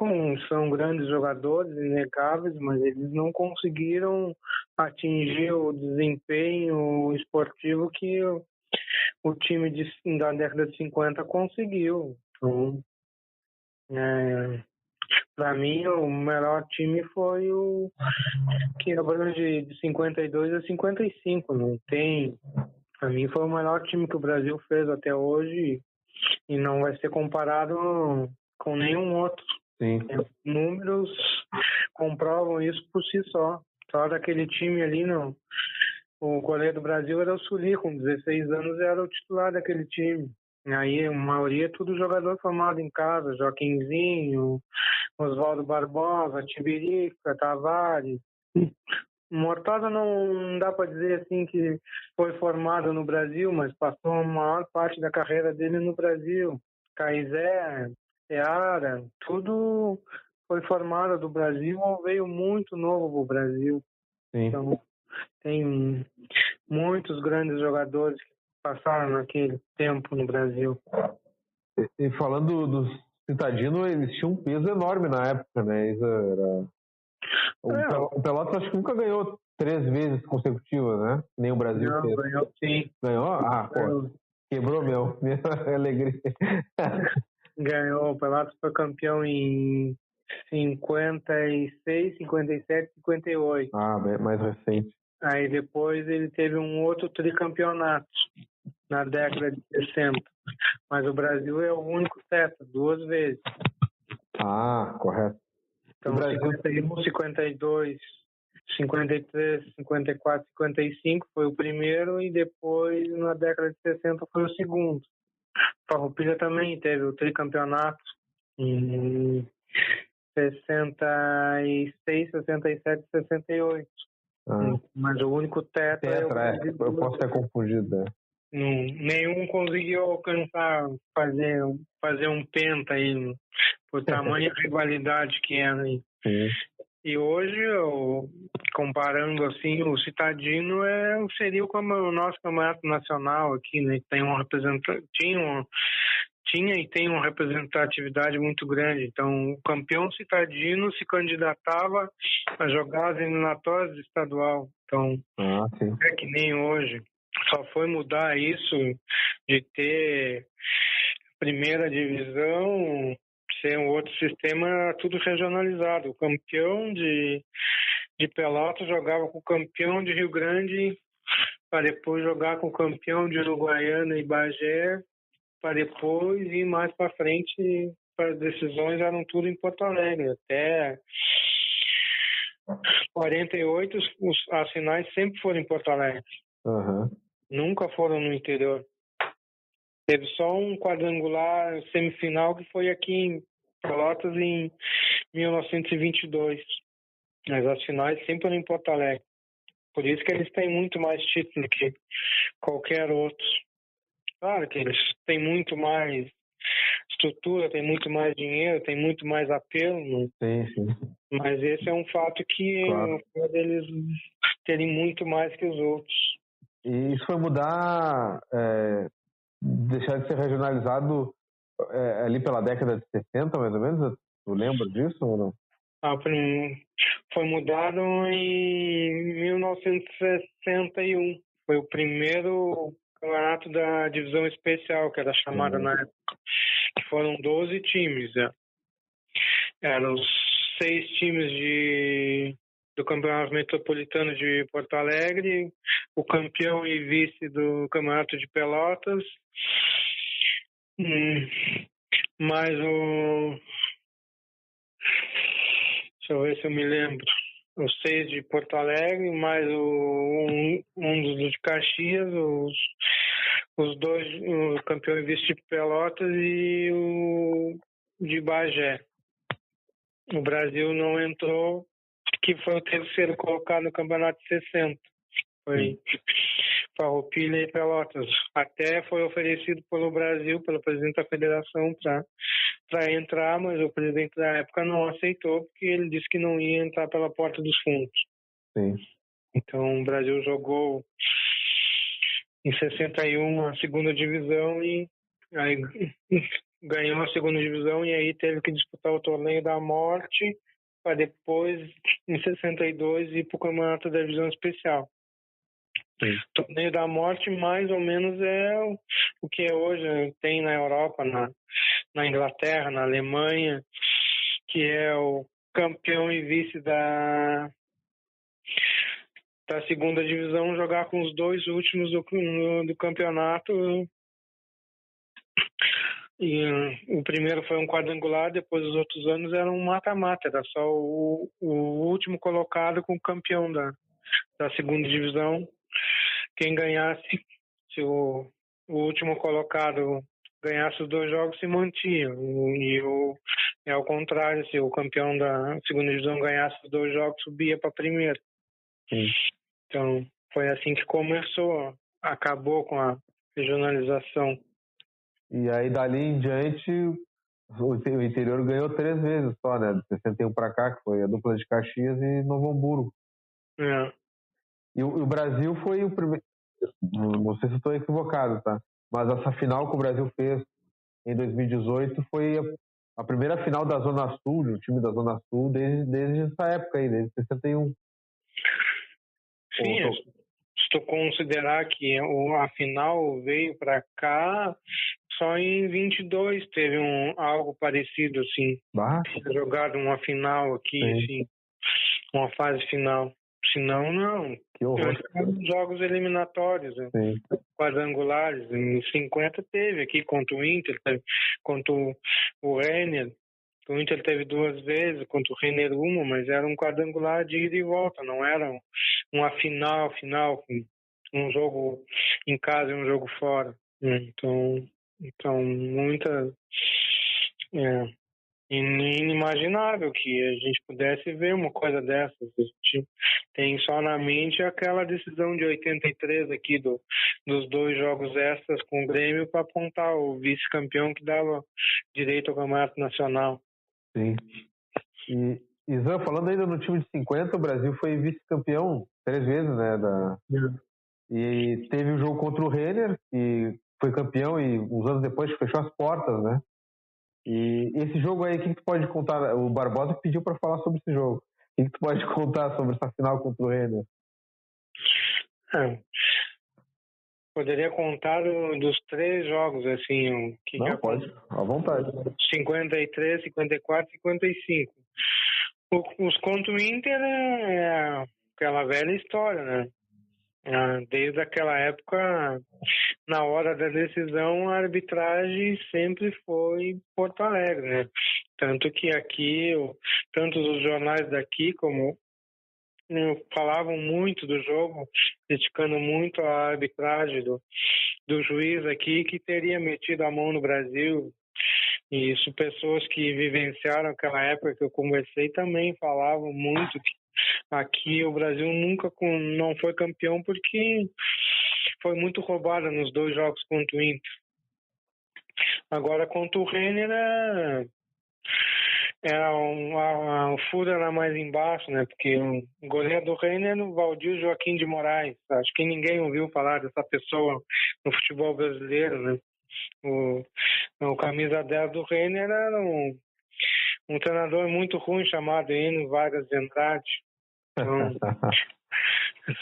são grandes jogadores, inegáveis, mas eles não conseguiram atingir o desempenho esportivo que o time da década de 50 conseguiu. Então, para mim, o melhor time foi o que abrange de 52 a 55. Não tem. Para mim, foi o melhor time que o Brasil fez até hoje e não vai ser comparado com nenhum outro.
Sim.
Números comprovam isso por si só. Só daquele time ali, não. O goleiro do Brasil era o Sully, com 16 anos era o titular daquele time. Aí, a maioria é tudo jogador formado em casa, Joaquinzinho, Oswaldo Barbosa, Tibirica, Tavares. Mortada não dá para dizer assim que foi formado no Brasil, mas passou a maior parte da carreira dele no Brasil. Caizé, Seara, tudo foi formado do Brasil ou veio muito novo para o Brasil.
Sim.
Então, tem muitos grandes jogadores que passaram naquele tempo no Brasil.
E falando dos citadinos, eles tinham um peso enorme na época, né? Isso era... O Pelotas acho que nunca ganhou 3 vezes consecutivas, né? Nem o Brasil
Não,
fez.
ganhou sim.
Ganhou? Ah, pô. Quebrou minha alegria.
Ganhou. O Pelotas foi campeão em 56, 57, 58.
Ah, mais recente.
Aí depois ele teve um outro tricampeonato na década de 60. Mas o Brasil é o único tetra, 2 vezes.
Ah, correto.
Então,
o Brasil...
51, 52, 53, 54, 55 foi o primeiro e depois, na década de 60, foi o segundo. Farroupilha também teve o tricampeonato em 66, 67, 68. Mas o único tetra
eu posso ter confundido. Né?
Nenhum conseguiu alcançar, fazer um penta aí, por tamanha rivalidade que era aí.
Sim.
E hoje, comparando assim, o Citadino seria o nosso campeonato nacional aqui, né? Tem tinha e tem uma representatividade muito grande. Então, o campeão citadino se candidatava a jogar as eliminatórias do estadual. Então, é que nem hoje. Só foi mudar isso de ter primeira divisão, ser um outro sistema, tudo regionalizado. O campeão de Pelotas jogava com o campeão de Rio Grande, para depois jogar com o campeão de Uruguaiana e Bagé, para depois ir mais para frente, as decisões eram tudo em Porto Alegre. Até 48, as finais sempre foram em Porto Alegre.
Uhum.
Nunca foram no interior. Teve só um quadrangular semifinal que foi aqui em Pelotas em 1922. Mas as finais sempre foram em Porto Alegre. Por isso que eles têm muito mais título que qualquer outro. Claro que eles têm muito mais estrutura, têm muito mais dinheiro, têm muito mais apelo.
Sim.
Mas esse é um fato que pode eles terem muito mais que os outros.
E isso foi mudar, deixar de ser regionalizado ali pela década de 60, mais ou menos? Tu lembra disso ou não?
Foi mudado em 1961. Foi o primeiro campeonato da divisão especial, que era chamada na época. Que foram 12 times. Eram os 6 times do Campeonato Metropolitano de Porto Alegre, o campeão e vice do Campeonato de Pelotas, mais deixa eu ver se eu me lembro. Os 6 de Porto Alegre, mais um dos de Caxias, os 2, o campeão e vice de Pelotas e o de Bagé. O Brasil não entrou, que foi o terceiro colocado no campeonato de 60. Foi Farroupilha e Pelotas. Até foi oferecido pelo Brasil, pelo presidente da federação, para entrar, mas o presidente da época não aceitou, porque ele disse que não ia entrar pela porta dos fundos.
Sim.
Então o Brasil jogou em 61 a segunda divisão e aí ganhou a segunda divisão e aí teve que disputar o torneio da morte para depois, em 62, ir para o campeonato da divisão especial.
Sim.
O torneio da morte mais ou menos é o que hoje tem na Europa, na Inglaterra, na Alemanha, que é o campeão e vice da segunda divisão jogar com os dois últimos do campeonato. E o primeiro foi um quadrangular, depois os outros anos eram um mata-mata, era só o último colocado com o campeão da segunda divisão. Quem ganhasse, se o último colocado ganhasse os 2 jogos, se mantinha. E ao contrário, se o campeão da segunda divisão ganhasse os 2 jogos, subia para a primeira.
Sim.
Então, foi assim que começou, acabou com a regionalização.
E aí, dali em diante, o interior ganhou 3 vezes só, né? De 61 para cá, que foi a dupla de Caxias e Novo Hamburgo.
É.
E o Brasil foi o primeiro... Não sei se estou equivocado, tá? Mas essa final que o Brasil fez em 2018 foi a primeira final da Zona Sul, de um time da Zona Sul, desde essa época aí, desde 61.
Sim, se tu considerar que a final veio para cá, só em 22 teve algo parecido, assim. Jogado uma final aqui,
sim,
assim, uma fase final. Senão, não.
Que horror.
Jogos eliminatórios, né? Quadrangulares. Em 50 teve aqui contra o Inter, contra o Renner. O Inter teve 2 vezes, contra o Renner uma, mas era um quadrangular de ida e volta, não era uma final, um jogo em casa e um jogo fora. Então muita... inimaginável que a gente pudesse ver uma coisa dessas. A gente tem só na mente aquela decisão de 83 aqui dos 2 jogos extras com o Grêmio para apontar o vice-campeão que dava direito ao campeonato nacional.
Sim. E Zan, falando ainda no time de 50, o Brasil foi vice-campeão 3 vezes, né? E teve o jogo contra o Renner, que foi campeão e uns anos depois fechou as portas, né? E esse jogo aí, o que tu pode contar? O Barbosa pediu para falar sobre esse jogo. O que tu pode contar sobre essa final contra o Renner?
Poderia contar dos 3 jogos, assim.
Não, pode, à vontade.
53, 54, 55. Os contra o Inter é aquela velha história, né? Desde aquela época, na hora da decisão, a arbitragem sempre foi Porto Alegre, né? Tanto que aqui, tanto os jornais daqui como falavam muito do jogo, criticando muito a arbitragem do juiz aqui, que teria metido a mão no Brasil. E isso, pessoas que vivenciaram aquela época que eu conversei também falavam muito que aqui o Brasil nunca não foi campeão porque foi muito roubado nos 2 jogos contra o Inter. Agora, contra o Renner, o furo era mais embaixo, né? Porque o goleiro do Renner era o Valdir Joaquim de Moraes. Acho que ninguém ouviu falar dessa pessoa no futebol brasileiro, né? O camisa 10 do Renner era um treinador muito ruim chamado Enio Vargas de Andrade. Então,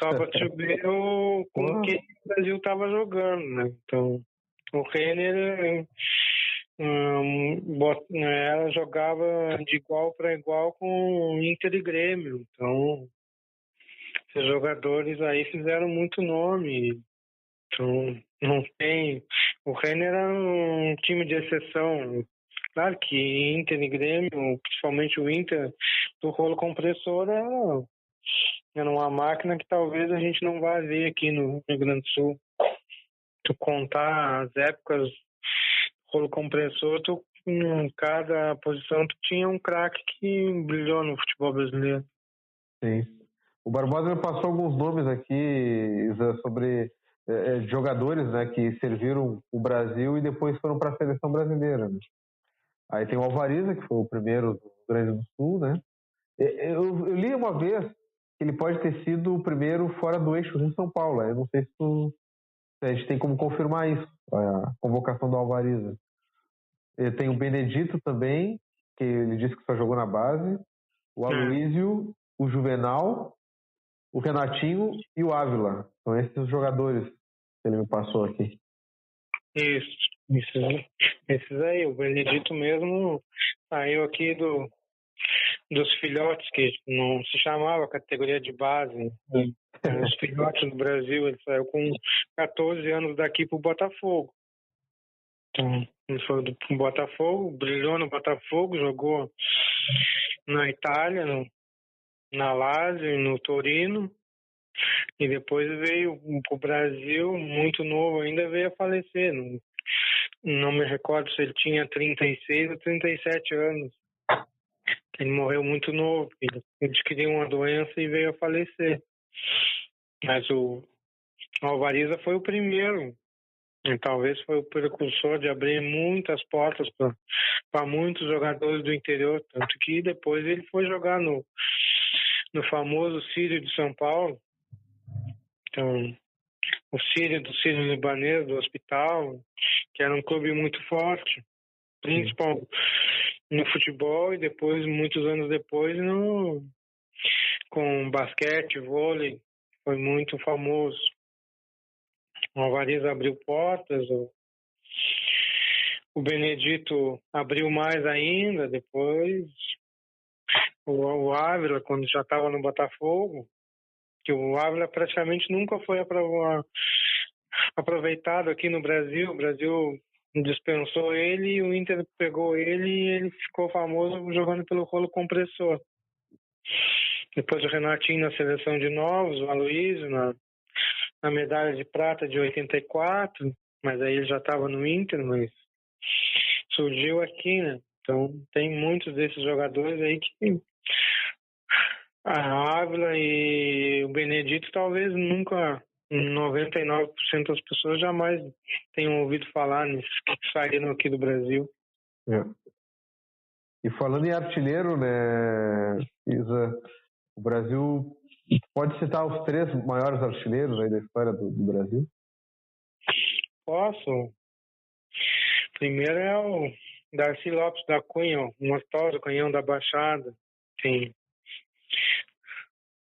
só para te ver com quem o Brasil estava jogando, né? Então, o Renner ela jogava de igual para igual com o Inter e Grêmio. Então, esses jogadores aí fizeram muito nome. Então, não tem... O Renner era um time de exceção. Claro que Inter e Grêmio, principalmente o Inter, do rolo compressor, era uma máquina que talvez a gente não vá ver aqui no Rio Grande do Sul. Tu contar as épocas do rolo compressor, em cada posição tu tinha um craque que brilhou no futebol brasileiro.
Sim. O Barbosa me passou alguns nomes aqui, Isa, sobre jogadores, né, que serviram o Brasil e depois foram para a seleção brasileira, né? Aí tem o Alvariza, que foi o primeiro do Rio Grande do Sul, né? Eu li uma vez que ele pode ter sido o primeiro fora do eixo Rio-São Paulo. Eu não sei se a gente tem como confirmar isso, a convocação do Alvariza. Ele tem o Benedito também, que ele disse que só jogou na base, o Aloísio, o Juvenal, o Renatinho e o Ávila. São esses os jogadores que ele me passou aqui.
Esses aí. O Benedito mesmo saiu aqui dos filhotes, que não se chamava categoria de base. Os filhotes do Brasil, ele saiu com 14 anos daqui pro Botafogo. Então, ele foi pro Botafogo, brilhou no Botafogo, jogou na Itália, na Lazio, no Torino, e depois veio pro Brasil, muito novo, ainda veio a falecer. Não me recordo se ele tinha 36 ou 37 anos. Ele morreu muito novo, ele adquiriu uma doença e veio a falecer. Mas o Alvariza foi o primeiro, e talvez foi o precursor de abrir muitas portas para muitos jogadores do interior, tanto que depois ele foi jogar no famoso Sírio de São Paulo. Então, o Sírio do Sírio Libanês, do Hospital, que era um clube muito forte, principalmente no futebol, e depois, muitos anos depois, com basquete, vôlei, foi muito famoso. O Alvariza abriu portas, o Benedito abriu mais ainda, depois o Ávila, quando já estava no Botafogo, que o Ávila praticamente nunca foi aproveitado aqui no Brasil. O Brasil dispensou ele e o Inter pegou ele e ele ficou famoso jogando pelo rolo compressor. Depois o Renatinho na seleção de novos, o Aloísio na medalha de prata de 84, mas aí ele já estava no Inter, mas surgiu aqui, né? Então tem muitos desses jogadores aí que a Ávila e o Benedito talvez nunca, 99% das pessoas jamais tenham ouvido falar nesses que saíram aqui do Brasil.
E falando em artilheiro, né, Isa, o Brasil pode citar os 3 maiores artilheiros aí da história do Brasil?
Posso. Primeiro é o Darcy Lopes da Cunha, o mortal do Canhão da Baixada. Sim.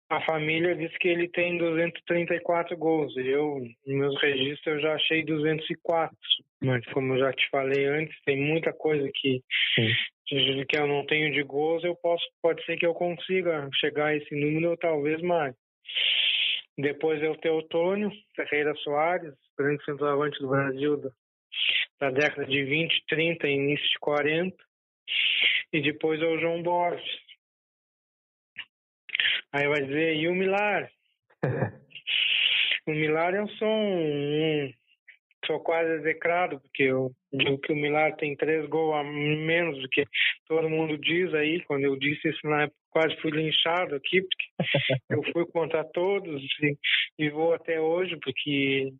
A família diz que ele tem 234 gols. Nos meus registros, eu já achei 204. Mas, como eu já te falei antes, tem muita coisa que eu não tenho de gols. Pode ser que eu consiga chegar a esse número ou talvez mais. Depois é o Teotônio Ferreira Soares, grande centroavante do Brasil da década de 20, 30 e início de 40. E depois é o João Borges. Aí vai dizer, e o Milar? O Milar eu sou quase execrado, porque eu digo que o Milar tem 3 gols a menos do que todo mundo diz aí. Quando eu disse isso na época, quase fui linchado aqui, porque eu fui contra todos e vou até hoje, porque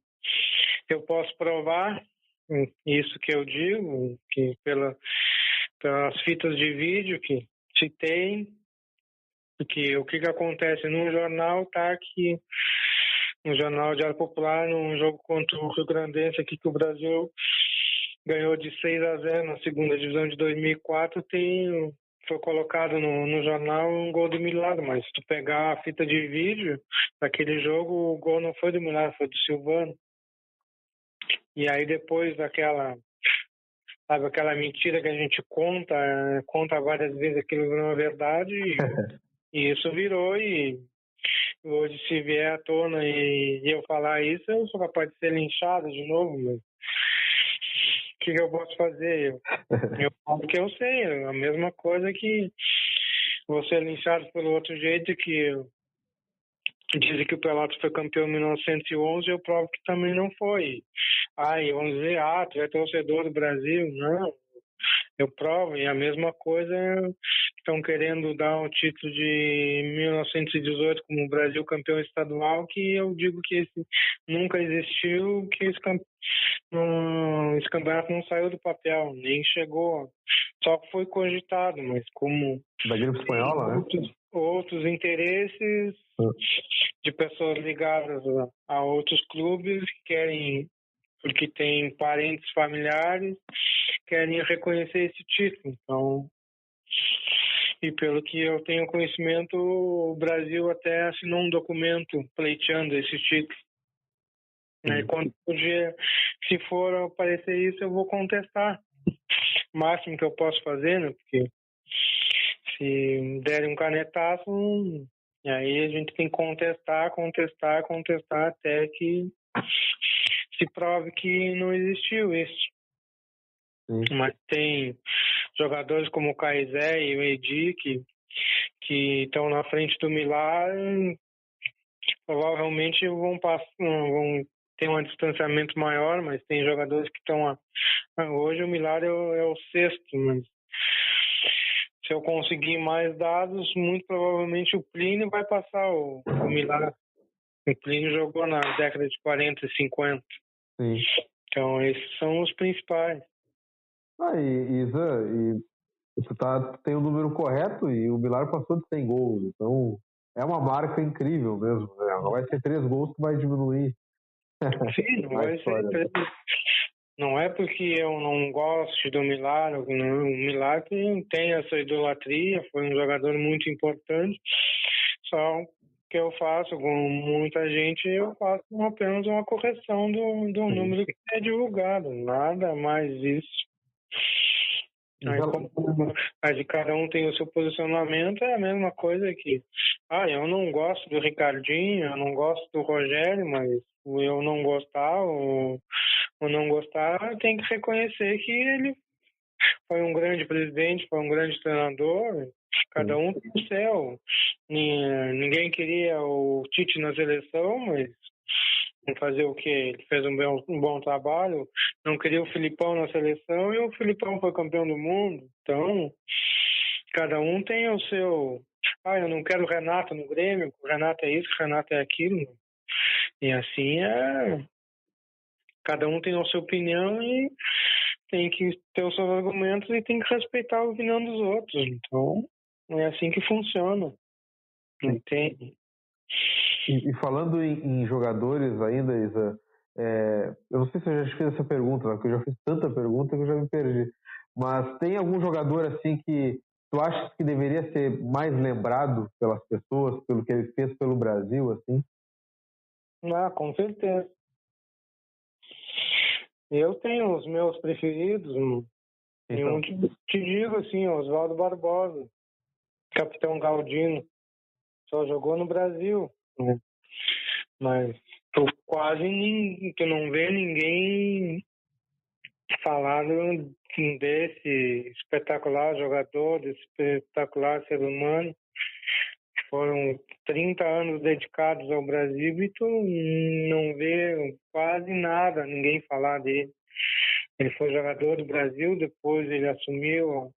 eu posso provar isso que eu digo, que pelas fitas de vídeo que citei. Porque o que acontece num jornal tá que no Jornal Diário Popular, num jogo contra o Rio Grandense aqui que o Brasil ganhou de 6-0 na segunda divisão de 2004, foi colocado no jornal um gol do Milar, mas se tu pegar a fita de vídeo daquele jogo, o gol não foi do Milar, foi do Silvano. E aí depois aquela mentira que a gente conta várias vezes, aquilo virou uma verdade e isso virou, e hoje se vier à tona e eu falar isso, eu sou capaz de ser linchado de novo, mas o que eu posso fazer? Eu falo que eu sei, é a mesma coisa que você linchado pelo outro jeito, que dizem que o Pelotas foi campeão em 1911, eu provo que também não foi. Aí vamos dizer, tu é torcedor do Brasil? Não. Eu provo, e a mesma coisa estão querendo dar o título de 1918 como o Brasil campeão estadual, que eu digo que esse nunca existiu, que esse campeonato não saiu do papel, nem chegou, só foi cogitado, mas como
da gripe espanhola, né?
Outros interesses de pessoas ligadas a outros clubes que querem, porque tem parentes familiares querem reconhecer esse título. Então, e pelo que eu tenho conhecimento, o Brasil até assinou um documento pleiteando esse título. Aí, quando se for aparecer isso, eu vou contestar. O máximo que eu posso fazer, né? Porque se derem um canetaço, e aí a gente tem que contestar até que se prove que não existiu isso.
Sim.
Mas tem jogadores como o Caizé e o Edi que estão na frente do Milar, provavelmente vão ter um distanciamento maior, mas tem jogadores que estão hoje o Milar é o sexto, mas se eu conseguir mais dados, muito provavelmente o Plínio vai passar o Milar. O Plínio jogou na década de 40 e 50.
Sim.
Então, esses são os principais.
Isa, tu tem o número correto e o Milar passou de 100 gols. Então, é uma marca incrível mesmo. Né? Não vai ser 3 gols que vai diminuir.
Sim, não vai ser. Não é porque eu não gosto do Milar. O Milar tem essa idolatria, foi um jogador muito importante. Só que eu faço, com muita gente, eu faço apenas uma correção do número que é divulgado. Nada mais isso. Aí, de cada um tem o seu posicionamento, é a mesma coisa que eu não gosto do Ricardinho, eu não gosto do Rogério, mas eu não gostar ou não gostar, tem que reconhecer que ele foi um grande presidente, foi um grande treinador, cada um tem o seu. Ninguém queria o Tite na seleção, mas fazer o quê? Ele fez um bom trabalho, não queria o Filipão na seleção e o Filipão foi campeão do mundo. Então, cada um tem o seu... eu não quero o Renato no Grêmio, o Renato é isso, o Renato é aquilo. E assim cada um tem a sua opinião e tem que ter os seus argumentos e tem que respeitar a opinião dos outros. Então, é assim que funciona. Entende?
E falando em jogadores ainda, Isa, eu não sei se eu já te fiz essa pergunta, porque eu já fiz tanta pergunta que eu já me perdi. Mas tem algum jogador assim que tu achas que deveria ser mais lembrado pelas pessoas, pelo que ele fez pelo Brasil, assim?
Com certeza. Eu tenho os meus preferidos.
Então.
Eu te digo assim, Oswaldo Barbosa, Capitão Galdino, só jogou no Brasil, né? Mas tu não vê ninguém falar desse espetacular jogador, desse espetacular ser humano. Foram 30 anos dedicados ao Brasil e tu não vê quase nada, ninguém falar dele. Ele foi jogador do Brasil, depois ele assumiu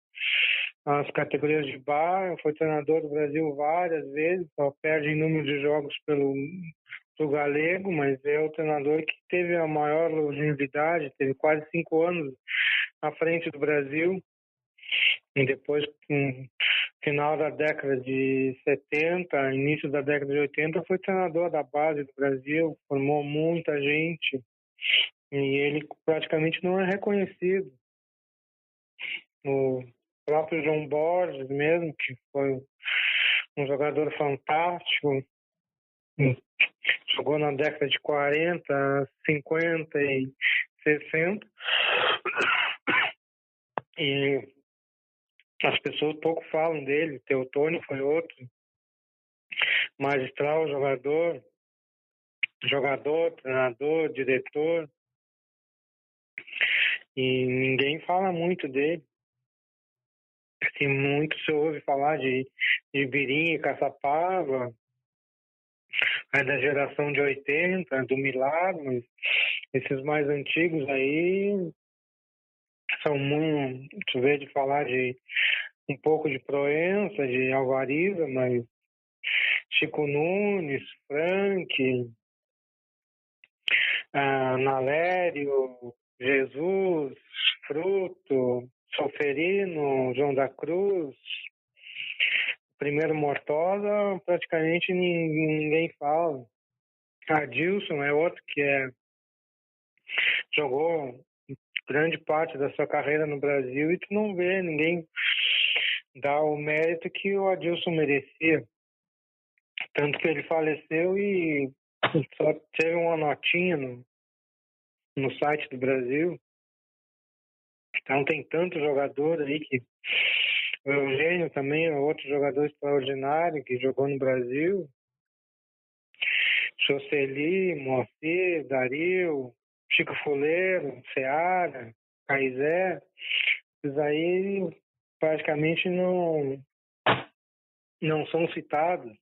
as categorias de base, foi treinador do Brasil várias vezes, só perde em número de jogos pelo Galego, mas é o treinador que teve a maior longevidade, teve quase 5 anos à frente do Brasil. E depois, no final da década de 70, início da década de 80, foi treinador da base do Brasil, formou muita gente e ele praticamente não é reconhecido. O próprio João Borges mesmo, que foi um jogador fantástico, jogou na década de 40, 50 e 60. E as pessoas pouco falam dele. Teotônio foi outro. Magistral, jogador, treinador, diretor. E ninguém fala muito dele. Assim, muito se ouve falar de Birim e Caçapava, é da geração de 80, do Milagre, mas esses mais antigos aí são muito, tu vê de falar de um pouco de Proença, de Alvariza, mas Chico Nunes, Frank, Nalério, Jesus, Fruto, Solferino, João da Cruz, primeiro Mortosa, praticamente ninguém fala. Adilson é outro que jogou grande parte da sua carreira no Brasil e tu não vê ninguém dar o mérito que o Adilson merecia. Tanto que ele faleceu e só teve uma notinha no site do Brasil. Então tem tanto jogador aí que... O Eugênio também é outro jogador extraordinário que jogou no Brasil. Jocely, Moacir, Dario, Chico Fuleiro, Seara, Caizé. Esses aí praticamente não são citados.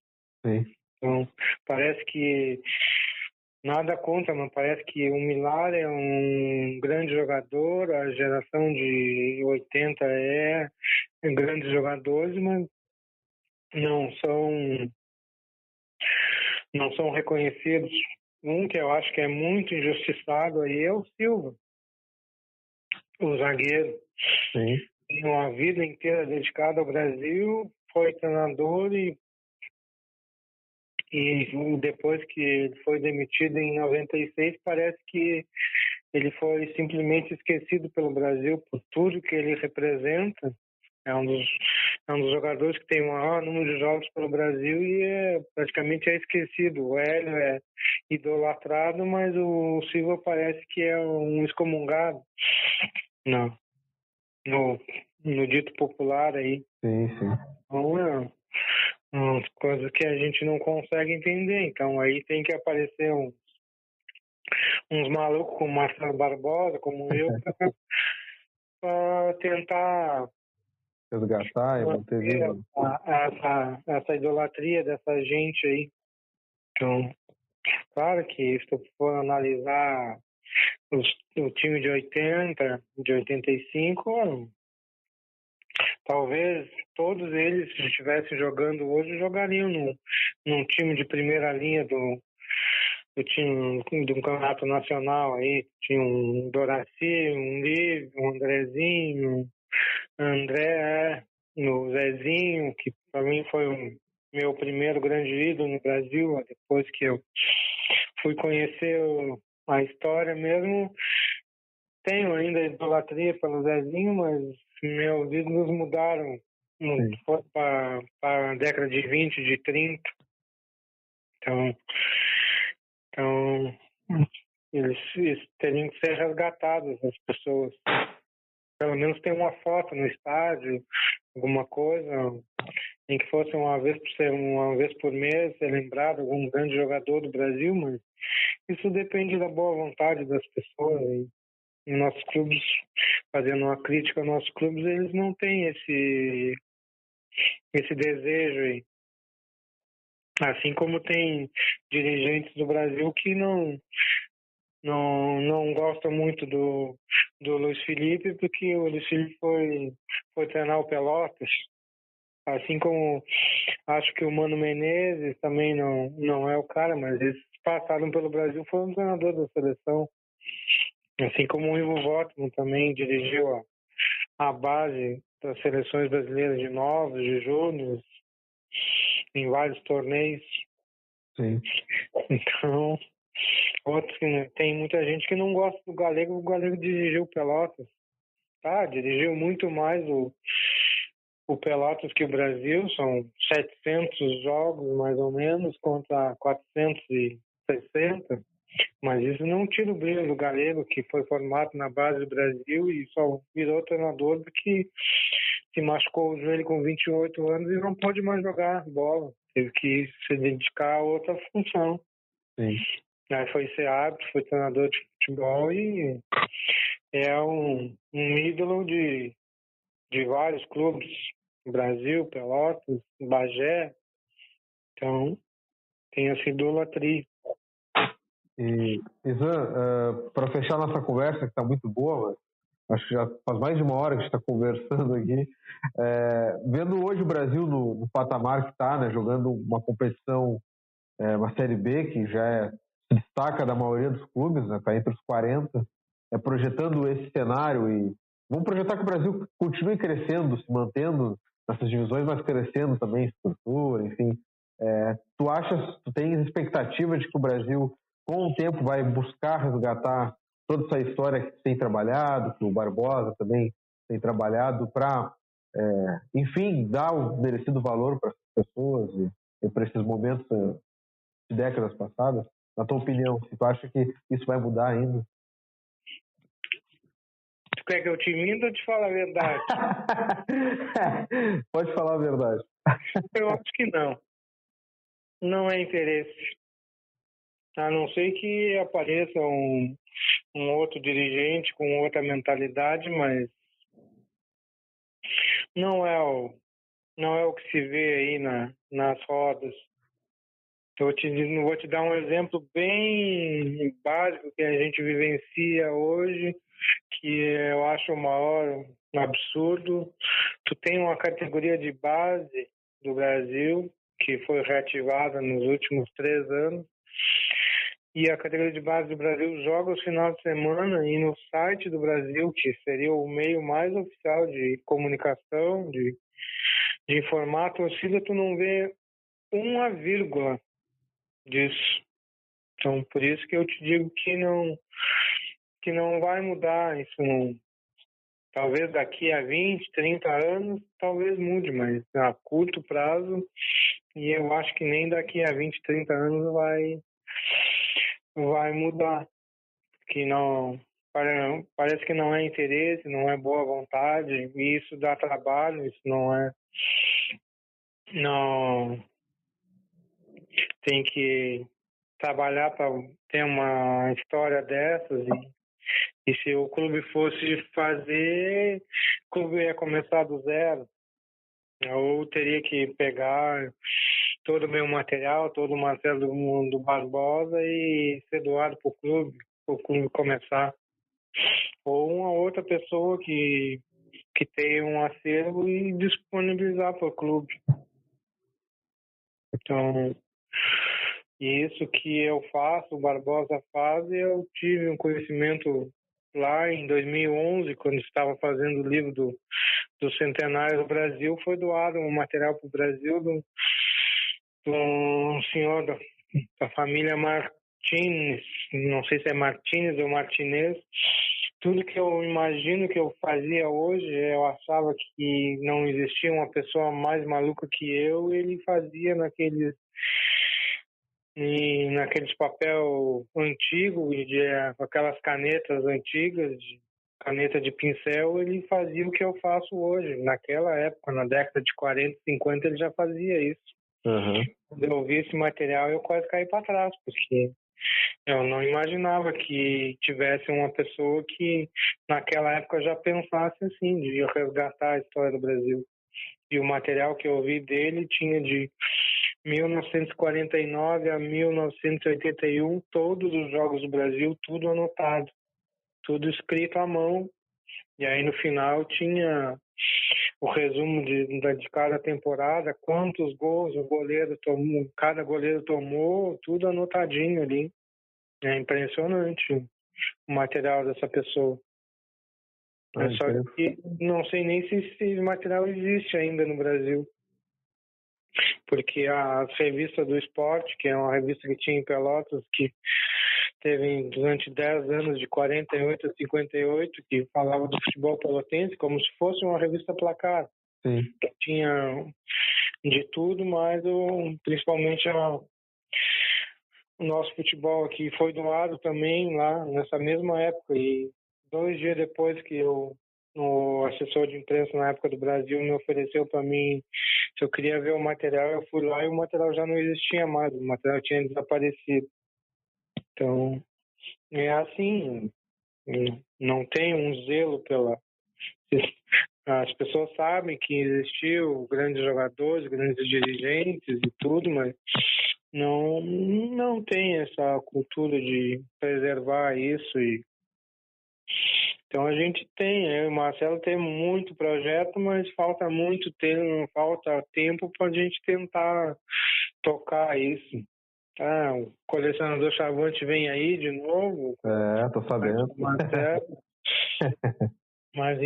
Sim.
Então, parece que nada contra, mas parece que o Milar é um grande jogador, a geração de 80 é grandes jogadores, mas não são reconhecidos. Um que eu acho que é muito injustiçado aí é o Silva, o zagueiro.
Sim.
Tem uma vida inteira dedicada ao Brasil, foi treinador e depois que ele foi demitido em 96, parece que ele foi simplesmente esquecido pelo Brasil por tudo que ele representa. É um dos jogadores que tem o maior número de jogos pelo Brasil e praticamente é esquecido. O Hélio é idolatrado, mas o Silva parece que é um excomungado no dito popular aí.
Sim.
Então, umas coisas que a gente não consegue entender. Então aí tem que aparecer uns malucos como Marcelo Barbosa, como eu, para tentar
Resgatar e manter vivo.
essa idolatria dessa gente aí. Então, claro que se tu for analisar o time de 80, de 85, talvez todos eles, se estivessem jogando hoje, jogariam num time de primeira linha do time do campeonato nacional aí. Tinha um Doraci, um Lívio, um Andrezinho, André, o Zezinho, que para mim foi o meu primeiro grande ídolo no Brasil, depois que eu fui conhecer a história mesmo. Tenho ainda idolatria pelo Zezinho, mas meus ídolos mudaram para a década de 20, de 30. Então eles teriam que ser resgatados, as pessoas. Pelo menos ter uma foto no estádio, alguma coisa, em que fosse uma vez por mês ser lembrado algum grande jogador do Brasil, mas isso depende da boa vontade das pessoas. E nossos clubes, fazendo uma crítica aos nossos clubes, eles não têm esse desejo aí. Assim como tem dirigentes do Brasil que não gostam muito do Luiz Felipe, porque o Luiz Felipe foi treinar o Pelotas. Assim como acho que o Mano Menezes também não é o cara, mas eles passaram pelo Brasil, foi um treinador da seleção. Assim como o Ivo Voigtmann também dirigiu a base das seleções brasileiras de novos, de júniores, em vários torneios.
Sim.
Então, tem muita gente que não gosta do Galego. O Galego dirigiu o Pelotas. Dirigiu muito mais o Pelotas que o Brasil. São 700 jogos, mais ou menos, contra 460. Mas isso não tira o brilho do Galego, que foi formado na base do Brasil e só virou treinador porque se machucou o joelho com 28 anos e não pode mais jogar bola. Teve que se dedicar a outra função.
Sim.
Aí foi ser árbitro, foi treinador de futebol e é um ídolo de vários clubes. Brasil, Pelotas, Bagé. Então, tem essa idolatria.
E, Izan, para fechar nossa conversa, que está muito boa, mas acho que já faz mais de uma hora que a gente está conversando aqui, vendo hoje o Brasil no patamar que está, né, jogando uma competição, uma Série B, que já se destaca da maioria dos clubes, está, né, entre os 40, projetando esse cenário e vamos projetar que o Brasil continue crescendo, se mantendo nessas divisões, mas crescendo também em estrutura, enfim. Tu tens expectativa de que o Brasil com o tempo vai buscar resgatar toda essa história que tem trabalhado, que o Barbosa também tem trabalhado para, enfim, dar o merecido valor para as pessoas e para esses momentos de décadas passadas? Na tua opinião, se tu acha que isso vai mudar ainda?
Tu quer que eu te minta ou te fale a verdade?
Pode falar a verdade.
Eu acho que não. Não é interesse. A não ser que apareça um outro dirigente com outra mentalidade, mas não é o que se vê aí nas rodas. Vou te dar um exemplo bem básico que a gente vivencia hoje, que eu acho o maior absurdo. Tu tem uma categoria de base do Brasil que foi reativada nos últimos 3 anos, e a categoria de base do Brasil joga os finais de semana, e no site do Brasil, que seria o meio mais oficial de comunicação, de informar a torcida, tu não vê uma vírgula disso. Então, por isso que eu te digo que não vai mudar. Isso não, talvez daqui a 20, 30 anos, talvez mude, mas a curto prazo, e eu acho que nem daqui a 20, 30 anos vai mudar. Que não, parece que não é interesse, não é boa vontade, e isso dá trabalho, isso não tem que trabalhar para ter uma história dessas, e se o clube fosse fazer, o clube ia começar do zero, ou teria que pegar todo o meu material, todo o material do Barbosa e ser doado para o clube começar. Ou uma outra pessoa que tem um acervo e disponibilizar para o clube. Então, isso que eu faço, o Barbosa faz, eu tive um conhecimento lá em 2011, quando estava fazendo o livro do Centenário do Brasil, foi doado um material para o Brasil de um senhor da família Martins, não sei se é Martins ou Martinez. Tudo que eu imagino que eu fazia hoje, eu achava que não existia uma pessoa mais maluca que eu, ele fazia naqueles papel antigo, aquelas canetas antigas, caneta de pincel, ele fazia o que eu faço hoje. Naquela época, na década de 40, 50, ele já fazia isso.
Uhum.
Quando eu vi esse material, eu quase caí para trás, porque eu não imaginava que tivesse uma pessoa que naquela época já pensasse assim, de resgatar a história do Brasil. E o material que eu vi dele tinha de 1949 a 1981, todos os jogos do Brasil, tudo anotado, tudo escrito à mão. E aí no final tinha o resumo de cada temporada, quantos gols o goleiro tomou, cada goleiro tomou, tudo anotadinho ali. É impressionante o material dessa pessoa. Só que não sei nem se esse material existe ainda no Brasil. Porque a revista do esporte, que é uma revista que tinha em Pelotas, que teve durante 10 anos, de 48 a 58, que falava do futebol pelotense como se fosse uma revista placar.
Sim.
Que tinha de tudo, mas principalmente o nosso futebol aqui foi doado também lá nessa mesma época, e 2 dias depois que o assessor de imprensa na época do Brasil me ofereceu para mim se eu queria ver o material, eu fui lá e o material já não existia mais, o material tinha desaparecido. Então, é assim, não tem um zelo pela... As pessoas sabem que existiu grandes jogadores, grandes dirigentes e tudo, mas não tem essa cultura de preservar isso. Então a gente eu e o Marcelo tem muito projeto, mas falta muito tempo, falta tempo para a gente tentar tocar isso. O colecionador Chavante vem aí de novo.
Tô sabendo.
Marcelo, mas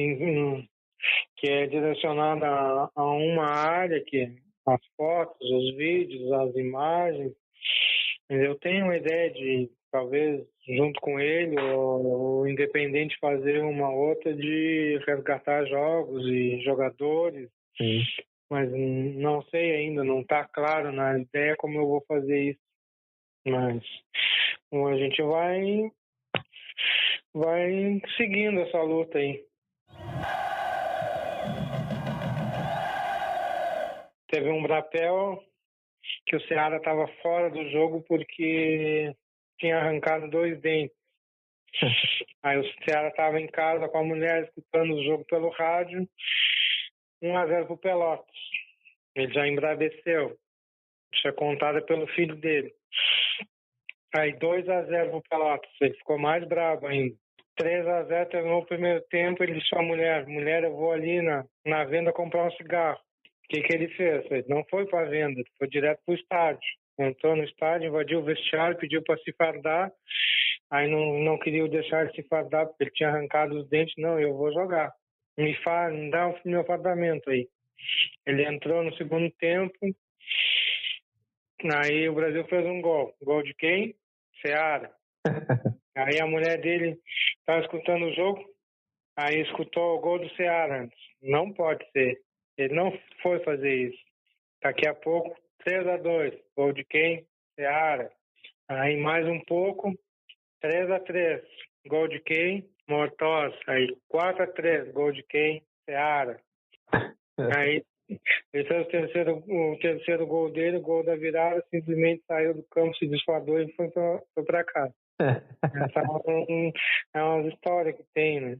que é direcionada a uma área, que é as fotos, os vídeos, as imagens. Eu tenho uma ideia de, talvez, junto com ele, ou independente, fazer uma outra de resgatar jogos e jogadores.
Sim.
Mas não sei ainda, não está claro na ideia como eu vou fazer isso. Mas a gente vai seguindo essa luta aí. Teve um Brapel que o Ceará estava fora do jogo porque tinha arrancado 2 dentes. Aí o Ceará estava em casa com a mulher escutando o jogo pelo rádio, 1-0 pro Pelotas. Ele já embraveceu. Isso é contada pelo filho dele. Aí 2-0 pro Pelotas. Ele ficou mais bravo ainda. 3-0, terminou o primeiro tempo. Ele disse à mulher: eu vou ali na venda comprar um cigarro. O que ele fez? Ele não foi para a venda, foi direto pro estádio. Entrou no estádio, invadiu o vestiário, pediu para se fardar. Aí não queria deixar ele se fardar porque ele tinha arrancado os dentes. Não, eu vou jogar. Me dá o meu fardamento aí. Ele entrou no segundo tempo. Aí o Brasil fez um gol. Gol de quem? Ceará. Aí a mulher dele estava escutando o jogo. Aí escutou o gol do Ceará. Não pode ser. Ele não foi fazer isso. Daqui a pouco, 3-2. Gol de quem? Ceará. Aí mais um pouco, 3-3. Gol de quem? Mortosa. Aí 4-3. Gol de quem? Ceará. Aí ele fez o terceiro gol dele, o gol da virada, simplesmente saiu do campo, se desfadou e foi para casa. Essa é uma história que tem, né?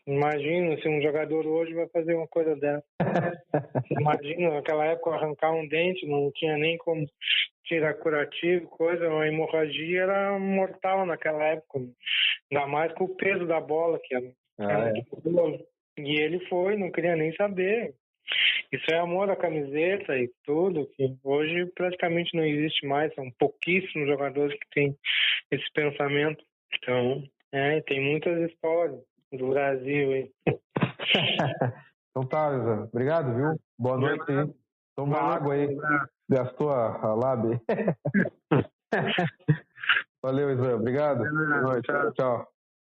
Imagina se um jogador hoje vai fazer uma coisa dessa. Imagina, naquela época, arrancar um dente, não tinha nem como tirar curativo, coisa, a hemorragia era mortal naquela época, ainda mais com o peso da bola, que era. E ele foi, não queria nem saber. Isso é amor à camiseta e tudo, que hoje praticamente não existe mais, são pouquíssimos jogadores que têm esse pensamento. Então, tem muitas histórias do Brasil aí.
Então tá, Isan. Obrigado, viu? Boa noite aí. Toma água aí. Gastou a lábia. Valeu, Isan. Obrigado. Boa noite. Tchau.